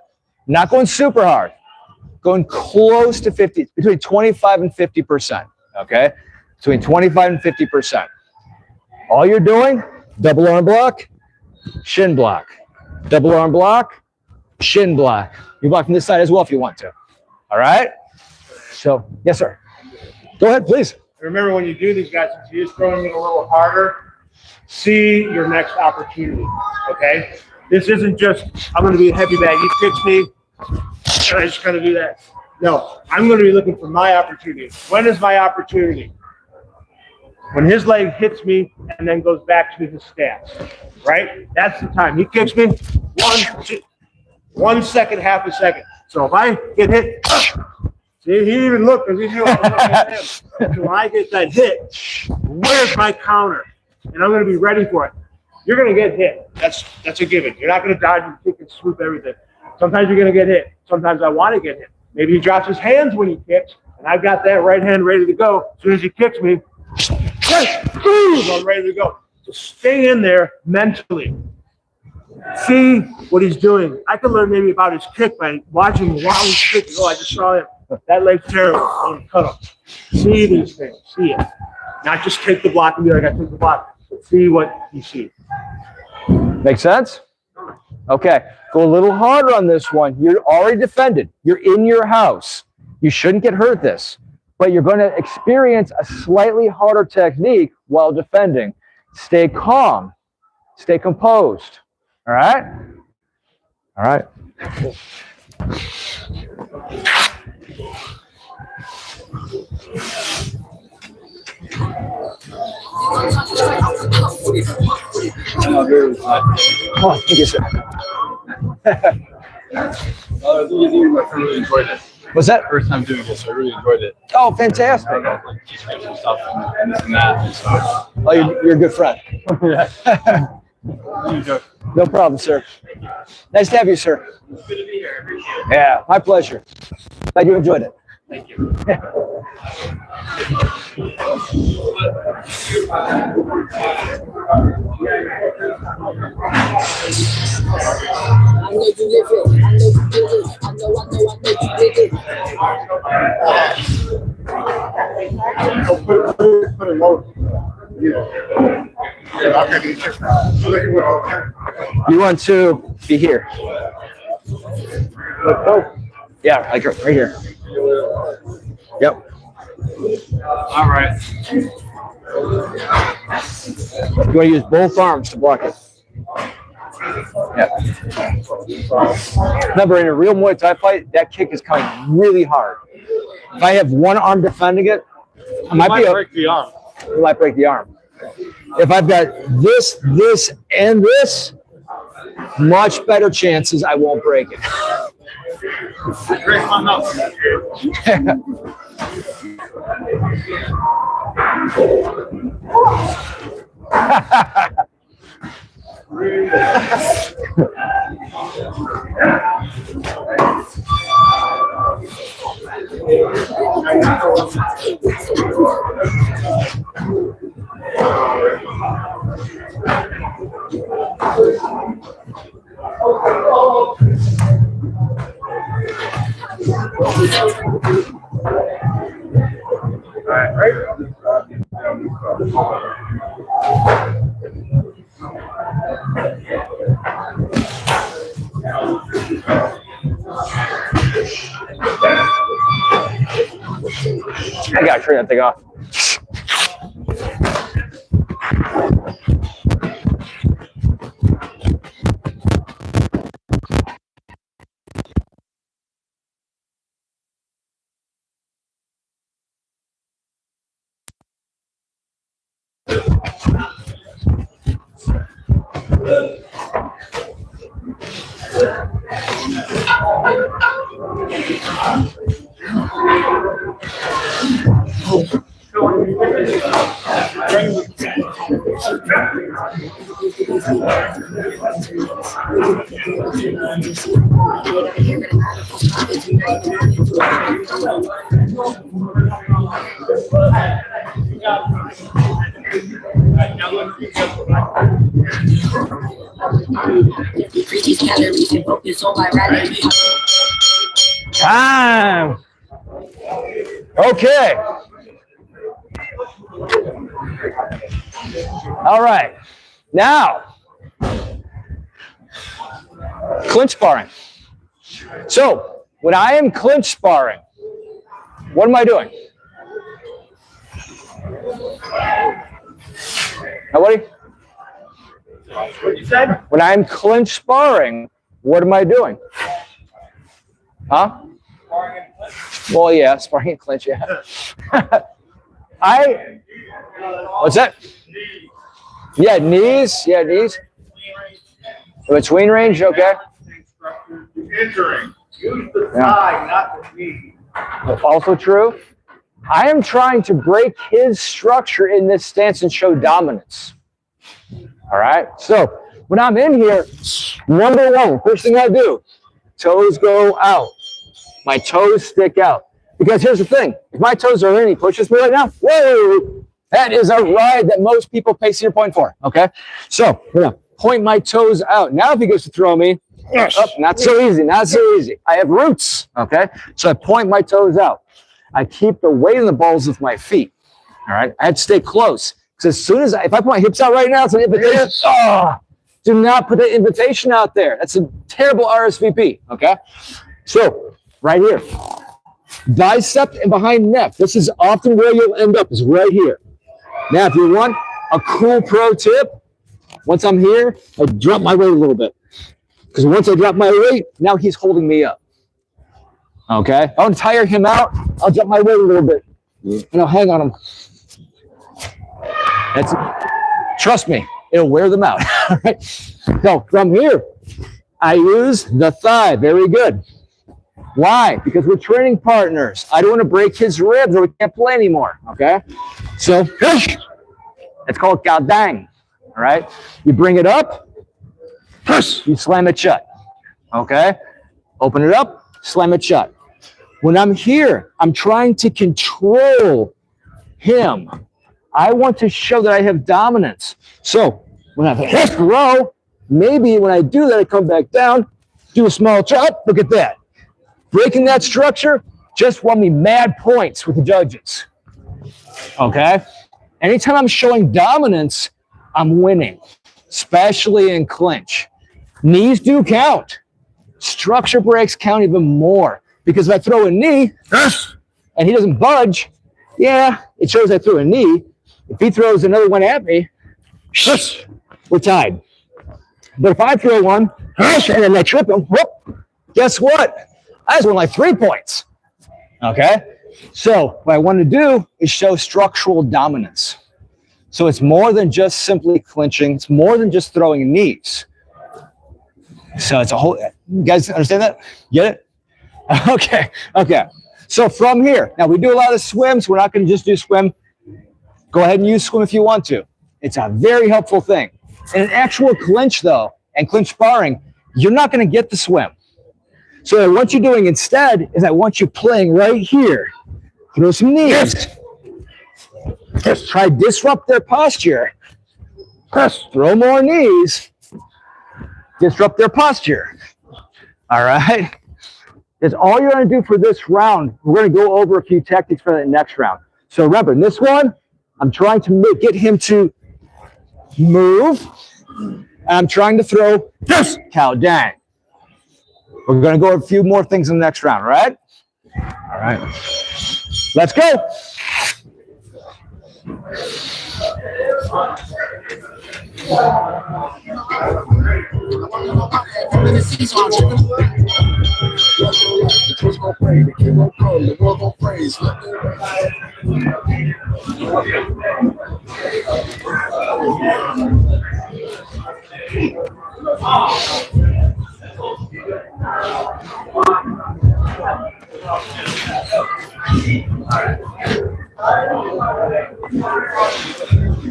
Not going super hard. Going close to 50, between 25 and 50%, okay? Between 25 and 50%. All you're doing, double arm block, shin block. Double arm block, shin block. You block from this side as well if you want to. All right? So, yes, sir. Go ahead, please. Remember, when you do these guys, if you're just throwing it a little harder, see your next opportunity, okay? This isn't just, I'm going to be a heavy bag. He kicks me, and I just kind of do that. No, I'm going to be looking for my opportunity. When is my opportunity? When his leg hits me and then goes back to his stance, right? That's the time. He kicks me, 1, 2, 1 second, half a second. So if I get hit, see, he didn't even look because he knew I was looking at him. So when I get that hit, where's my counter? And I'm going to be ready for it. You're going to get hit. That's a given. You're not going to dodge and kick and swoop everything. Sometimes you're going to get hit. Sometimes I want to get hit. Maybe he drops his hands when he kicks, and I've got that right hand ready to go. As soon as he kicks me, I'm ready to go. So stay in there mentally. See what he's doing. I can learn maybe about his kick by watching him while he's kicking. Oh, I just saw him. That leg's terrible. I'm going to cut him. See these things. See it. Not just take the block and be like, I took the block. But see what you see. Make sense? Okay. Go a little harder on this one. You're already defended. You're in your house. You shouldn't get hurt this. But you're going to experience a slightly harder technique while defending. Stay calm. Stay composed. All right? All right. Oh, thank you, sir. really enjoyed it. What's that? First time doing this, I really enjoyed it. Oh, fantastic. Like teaching me some stuff and this and that. So. Oh, you're a good friend. No problem, sir. Nice to have you, sir. It's good to be here. I appreciate it. Yeah, my pleasure. Glad you enjoyed it. Thank you. Put it low. You want to be here? Let's go. Yeah, like right here. Yep. All right. You want to use both arms to block it. Yeah. Remember, in a real Muay Thai fight, that kick is coming really hard. If I have one arm defending it, I might break the arm. It might break the arm. If I've got this, this, and this, much better chances I won't break it. Break my nose. I gotta turn that thing off. Time. Okay. All right. Now, clinch sparring. So when I am clinch sparring, what am I doing? Nobody? What you said? When I'm clinch sparring, what am I doing? Huh? Well, yeah, sparring and clinch, yeah. What's that? Yeah, knees. Yeah, knees. Between range, okay. Entering. Use the thigh, not the knee. Also true. I am trying to break his structure in this stance and show dominance. All right. So when I'm in here, number one, first thing I do, toes go out. My toes stick out. Because here's the thing. If my toes are in, he pushes me right now. Whoa! That is a ride that most people pay senior point for. Okay. So I'm going to point my toes out. Now if he goes to throw me, oh, not so easy. Not so easy. I have roots. Okay. So I point my toes out. I keep the weight in the balls of my feet. All right. I have to stay close. Because as soon as if I put my hips out right now, it's an invitation. Oh, do not put the invitation out there. That's a terrible RSVP. Okay. So right here, bicep and behind neck. This is often where you'll end up, is right here. Now, if you want a cool pro tip, once I'm here, I drop my weight a little bit. Because once I drop my weight, now he's holding me up. Okay? I want to tire him out. I'll drop my weight a little bit. And I'll hang on him. Trust me, it'll wear them out. All right? So from here, I use the thigh. Very good. Why? Because we're training partners. I don't want to break his ribs or we can't play anymore. Okay? So it's called gaodang. All right? You bring it up, you slam it shut. Okay? Open it up, slam it shut. When I'm here, I'm trying to control him. I want to show that I have dominance. So when I hit throw, maybe when I do that, I come back down, do a small chop. Look at that. Breaking that structure just won me mad points with the judges. Okay? Anytime I'm showing dominance, I'm winning, especially in clinch. Knees do count. Structure breaks count even more because if I throw a knee and he doesn't budge, yeah, it shows I threw a knee. If he throws another one at me, we're tied. But if I throw one and then I trip him, whoop, guess what? I just won like 3 points. Okay? So what I want to do is show structural dominance. So it's more than just simply clinching. It's more than just throwing knees. So it's a whole, you guys understand that? Get it? Okay. Okay. So from here, now we do a lot of swims. We're not going to just do swim. Go ahead and use swim if you want to. It's a very helpful thing. In an actual clinch though, and clinch sparring, you're not going to get the swim. So what you're doing instead is I want you playing right here. Throw some knees. Just try to disrupt their posture. Throw more knees. Disrupt their posture. All right? That's all you're going to do for this round. We're going to go over a few tactics for the next round. So remember, in this one, I'm trying to get him to move. And I'm trying to throw this cow dang. We're going to go over a few more things in the next round, all right? All right. Let's go.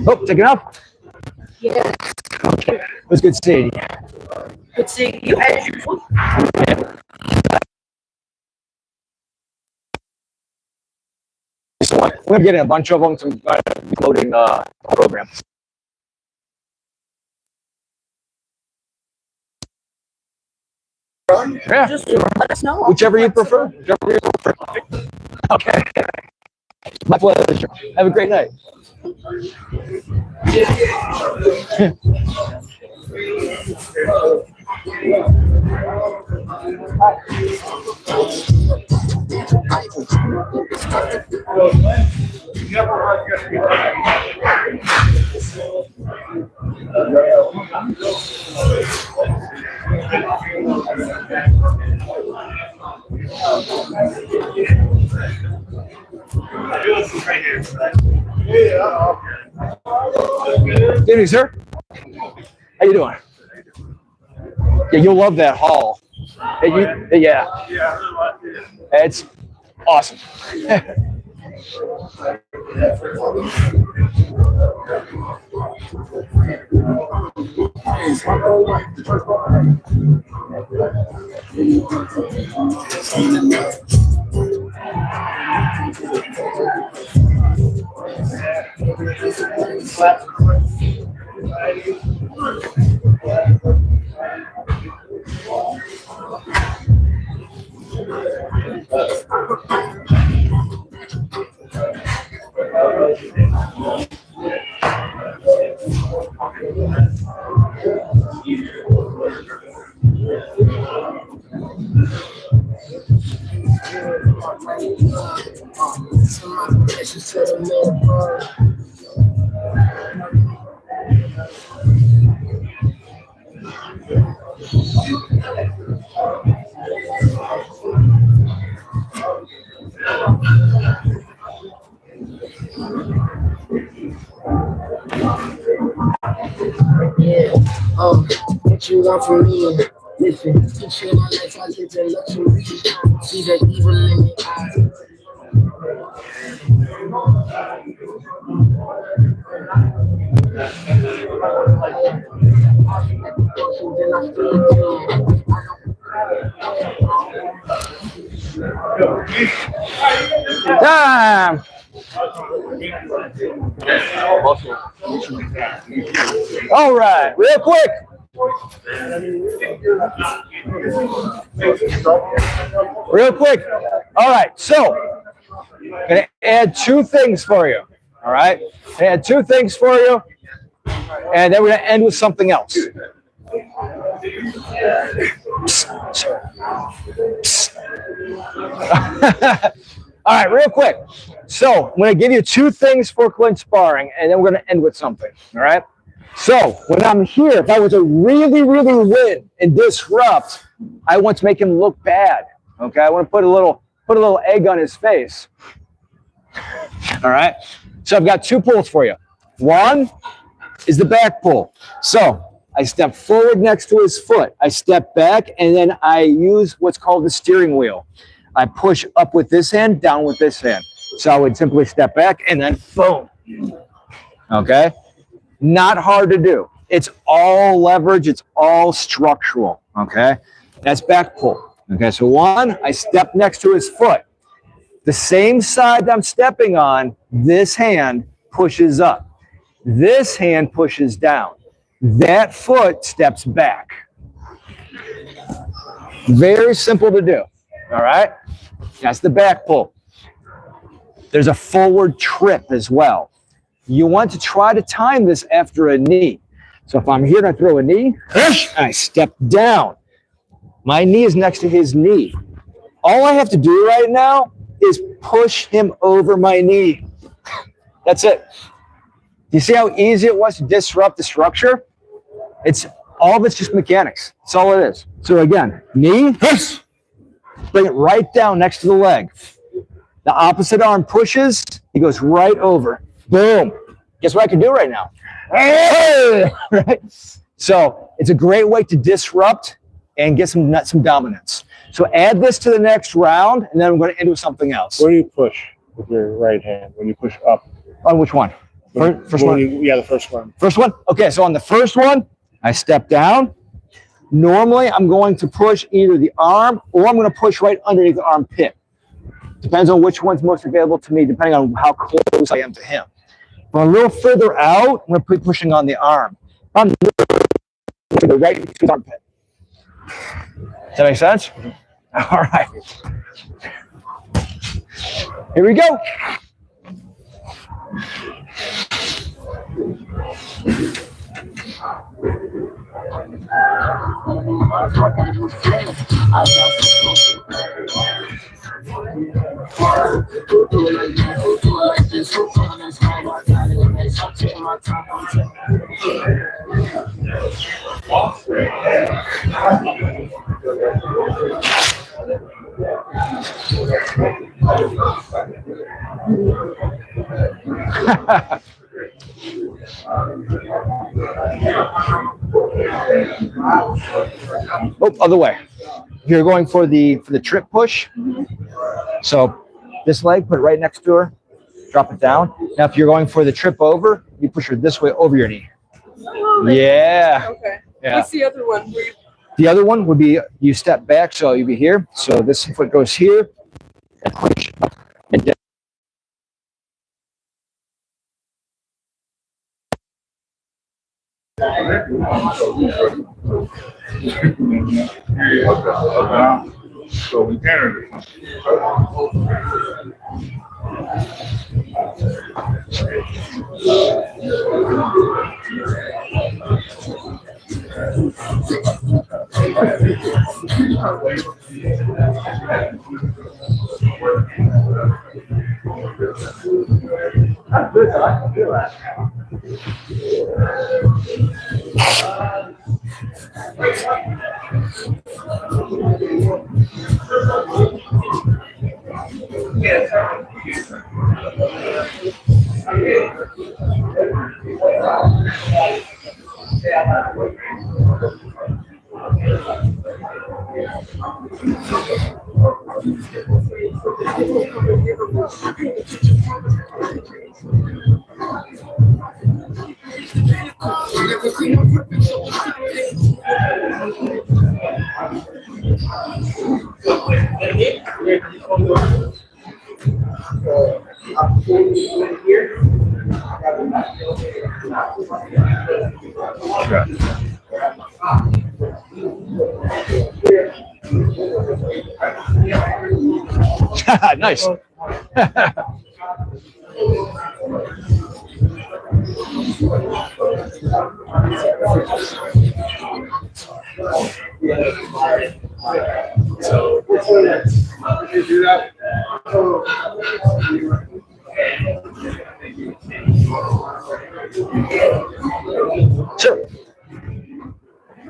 Oh, take it off? Yeah. Okay. It was good seeing you. Good seeing you as usual. Yeah. So we're getting a bunch of them to loading the program. Yeah. Just let us know. Whichever you prefer. Whichever you prefer. Okay. My pleasure. Have a great night. Good evening, sir. How you doing? Yeah, you'll love that hall. Yeah. It's awesome. What you want from me? Listen, teach you my life, I live in luxury. See the evil in the eyes. Time. All right, real quick. Real quick. All right, so I'm gonna add two things for you. All right, add two things for you, and then we're gonna end with something else. All right, real quick. So I'm going to give you two things for clinch sparring, and then we're going to end with something. All right. So when I'm here, if I was to really win and disrupt, I want to make him look bad. Okay. I want to put a little egg on his face. All right. So I've got two pulls for you. One is the back pull. So I step forward next to his foot. I step back, and then I use what's called the steering wheel. I push up with this hand, down with this hand. So I would simply step back and then boom. Okay? Not hard to do. It's all leverage. It's all structural. Okay? That's back pull. Okay, so one, I step next to his foot. The same side that I'm stepping on, this hand pushes up. This hand pushes down. That foot steps back. Very simple to do. All right, that's the back pull. There's a forward trip as well. You want to try to time this after a knee. So if I'm here to throw a knee, I step down. My knee is next to his knee. All I have to do right now is push him over my knee. That's it. You see how easy it was to disrupt the structure? All of it's just mechanics. That's all it is. So again, knee, bring it right down next to the leg. The opposite arm pushes, he goes right over. Boom. Guess what I can do right now? Right? So it's a great way to disrupt and get some dominance. So add this to the next round, and then I'm going to end with something else. Where do you push with your right hand when you push up? On which one? First one? The first one. First one? Okay, so on the first one, I step down. Normally, I'm going to push either the arm or I'm going to push right underneath the armpit. Depends on which one's most available to me, depending on how close I am to him. If I'm a little further out, I'm going to be pushing on the arm. I'm going to go right to the armpit. Does that make sense? All right. Here we go. Oh, other way. If you're going for the trip push, so this leg, put it right next to her, drop it down. Now, if you're going for the trip over, you push her this way over your knee. Yeah. Okay. Yeah. What's the other one? The other one would be you step back, so you'd be here. So this foot goes here. And push up and down. So we can. Nice. Sure.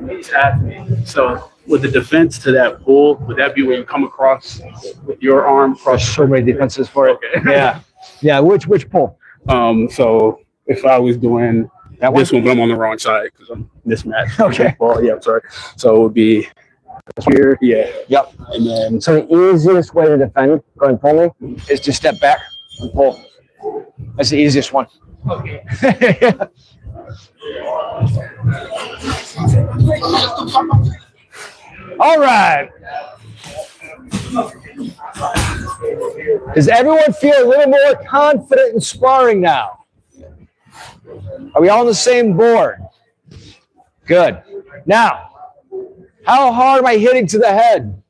He's asked me. So with the defense to that pull, would that be where you come across with your arm There's across? so many defenses for it. Okay. Yeah. Yeah. Which pull? So if I was doing That one? this one, but I'm on the wrong side because I'm mismatched. Okay. Well, yeah, I'm sorry. So it would be here, yeah. Yep. And then So the easiest way to defend going pull me is to step back and pull. That's the easiest one. Okay. All right. Does everyone feel a little more confident in sparring now? Are we all on the same board? Good. Now, how hard am I hitting to the head?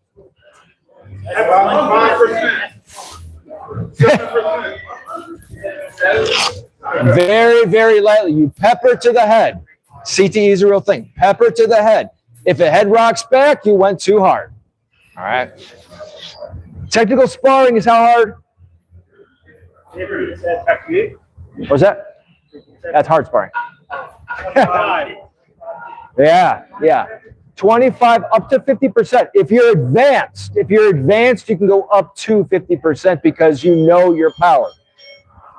Very, very lightly. You pepper to the head. CTE is a real thing. Pepper to the head. If the head rocks back, you went too hard. All right. Technical sparring is how hard? What's that? That's hard sparring. Yeah. 25 up to 50%. If you're advanced, you can go up to 50% because you know your power.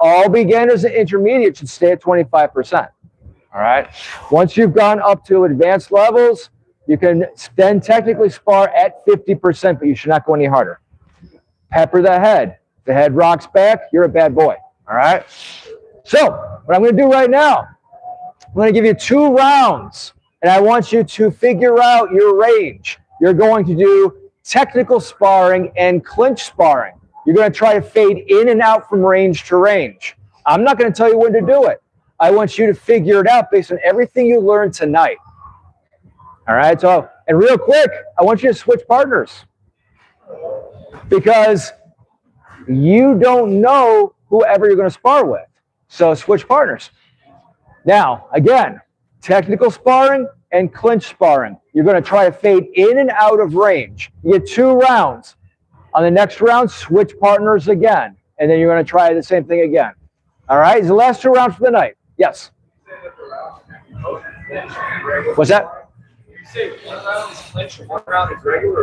All beginners and intermediate should stay at 25%. All right. Once you've gone up to advanced levels, you can then technically spar at 50%, but you should not go any harder. Pepper the head. If the head rocks back, you're a bad boy. All right. So what I'm going to do right now, I'm going to give you 2 rounds, and I want you to figure out your range. You're going to do technical sparring and clinch sparring. You're going to try to fade in and out from range to range. I'm not going to tell you when to do it. I want you to figure it out based on everything you learned tonight. All right. So, and real quick, I want you to switch partners because you don't know whoever you're going to spar with. So switch partners. Now, again, technical sparring and clinch sparring. You're going to try to fade in and out of range. You get 2 rounds. On the next round, switch partners again. And then you're going to try the same thing again. All right? It's the last 2 rounds for the night. Yes. What's that?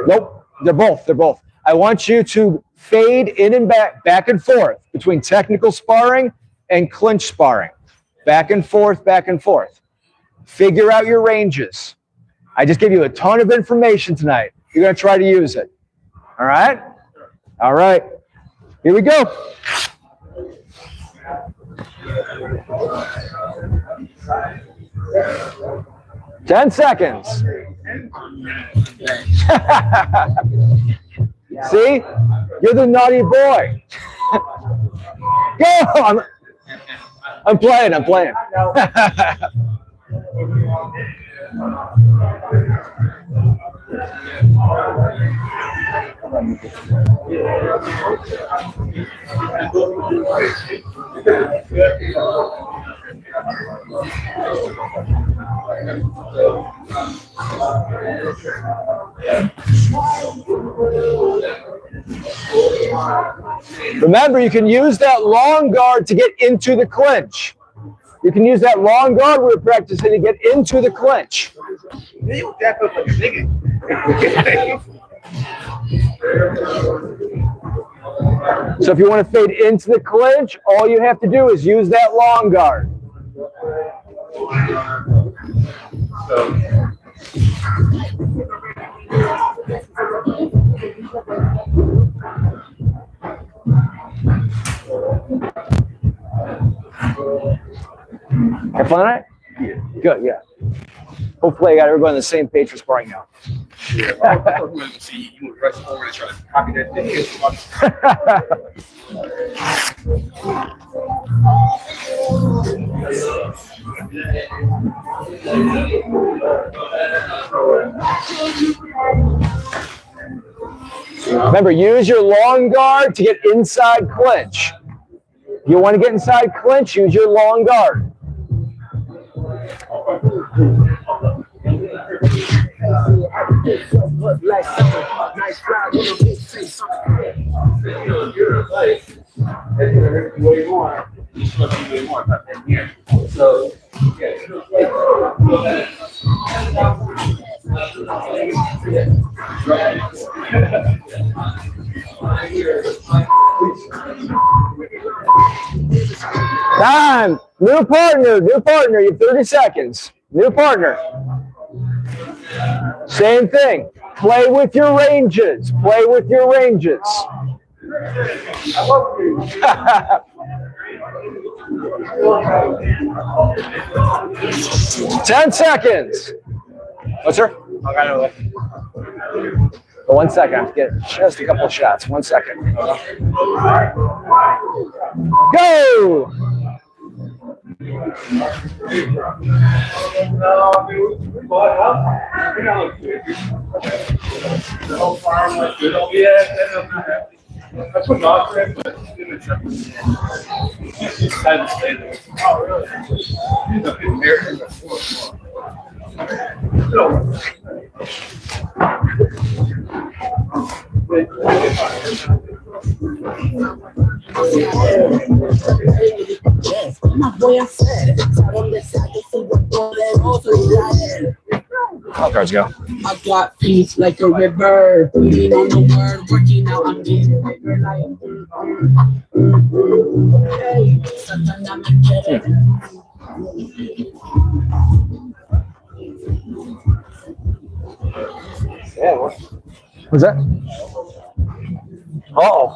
Nope. They're both. They're both. I want you to fade in and back and forth between technical sparring and clinch sparring. Back and forth, back and forth. Figure out your ranges. I just gave you a ton of information tonight. You're going to try to use it. All right? All right. Here we go. Ten seconds. See? You're the naughty boy. Go! I'm playing. I'm playing. Remember, you can use that long guard to get into the clinch. You can use that long guard we're practicing to get into the clinch. So if you want to fade into the clinch, all you have to do is use that long guard. Have fun tonight? Yeah. Good, yeah. Hopefully I got everybody on the same page for sparring now. Yeah, I thought we were to see you would rush over and try to copy that thing. Remember, use your long guard to get inside clinch. You want to get inside clinch, use your long guard. Time. New partner. New partner. You have 30 seconds. New partner. Same thing. Play with your ranges. Play with your ranges. I love you. 10 seconds. Oh, sir? Oh, 1 second. I have to get just a couple of shots. 1 second. Go! That's what not but it's decided to stay there. Oh, really? He's a big American before. How cards go? I got peace like a river, leaning on the word, working out, I'm getting bigger like Yeah, what's that? Uh-oh.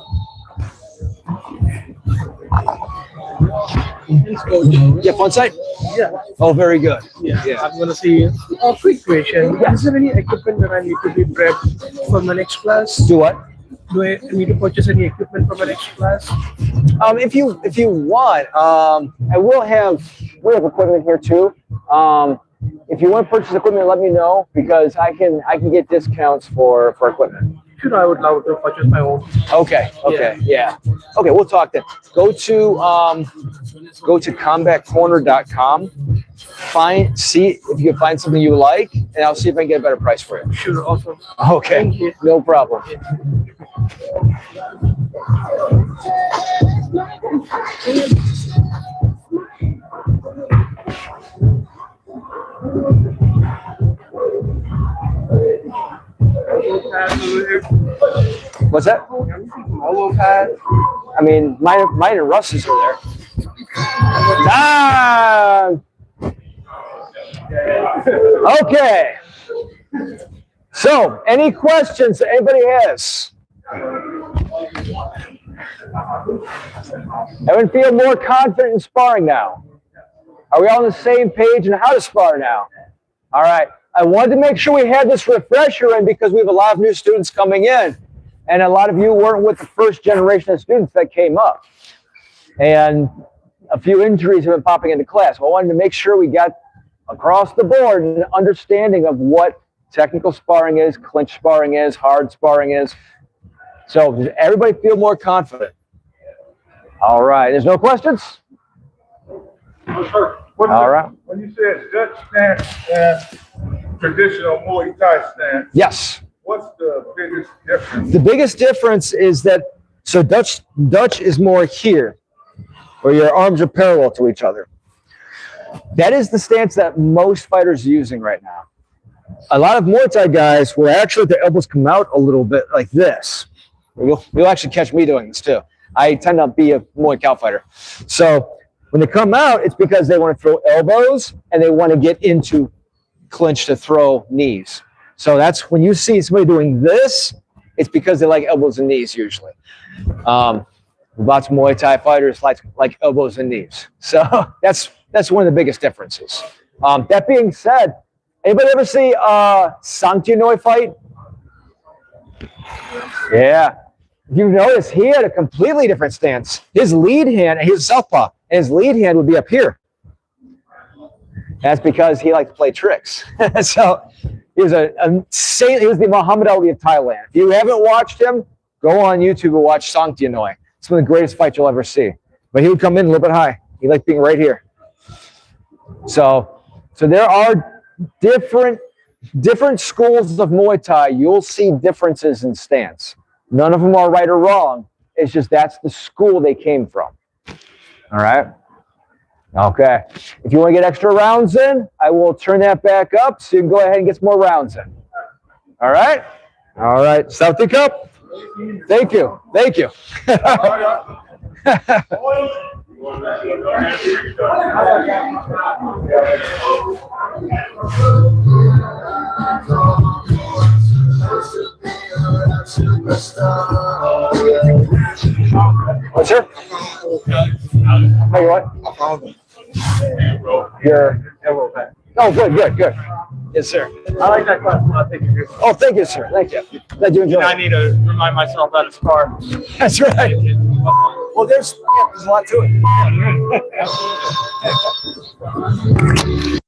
Yeah, fun side? Yeah. Oh, very good. Yeah. Yeah. I'm gonna see a quick question. Is there any equipment that I need to be prepped for my next class? Do what? Do I need to purchase any equipment for my next class? If you want, we have equipment here too. If you want to purchase equipment, let me know because I can get discounts for equipment. Sure, I would love to purchase my own. Okay. Yeah. Okay, we'll talk then. Go to combatcorner.com. See if you can find something you like, and I'll see if I can get a better price for you. Sure, awesome. Okay, Thank you. no problem. pads over here? What's that? Elbow pads? I mean, mine and Russ's are there. Ah! Okay. So, any questions that anybody has? Everyone feel more confident in sparring now? Are we all on the same page in how to spar now? All right. I wanted to make sure we had this refresher in because we have a lot of new students coming in. And a lot of you weren't with the first generation of students that came up. And a few injuries have been popping into class. So I wanted to make sure we got across the board an understanding of what technical sparring is, clinch sparring is, hard sparring is. So does everybody feel more confident? All right. There's no questions? All right. When you said Dutch stance and traditional Muay Thai stance, yes. What's the biggest difference? The biggest difference is that, so Dutch is more here, where your arms are parallel to each other. That is the stance that most fighters are using right now. A lot of Muay Thai guys will actually, their elbows come out a little bit like this. You'll actually catch me doing this too. I tend to be a Muay Thai fighter. So when they come out, it's because they want to throw elbows and they want to get into clinch to throw knees. So that's when you see somebody doing this, it's because they like elbows and knees usually. Lots of Muay Thai fighters like elbows and knees. So that's one of the biggest differences. That being said, anybody ever see Sangtianoy fight? Yeah. If you notice, he had a completely different stance. His lead hand, he was a southpaw, and his lead hand would be up here. That's because he liked to play tricks. So he was he was the Muhammad Ali of Thailand. If you haven't watched him, go on YouTube and watch Sangtianoy. It's one of the greatest fights you'll ever see. But he would come in a little bit high. He liked being right here. So there are different schools of Muay Thai. You'll see differences in stance. None of them are right or wrong. It's just that's the school they came from. All right? Okay. If you want to get extra rounds in, I will turn that back up so you can go ahead and get some more rounds in. All right? All right. Southie Cup. Thank you. Thank you. What's your? Hey, what? I found them. Your elbow pad. Oh, good. Yes, sir. I like that class. Thank you. Oh, thank you, sir. Thank you. Glad you enjoyed it. I need to remind myself how to spar. That's right. Well, there's a lot to it.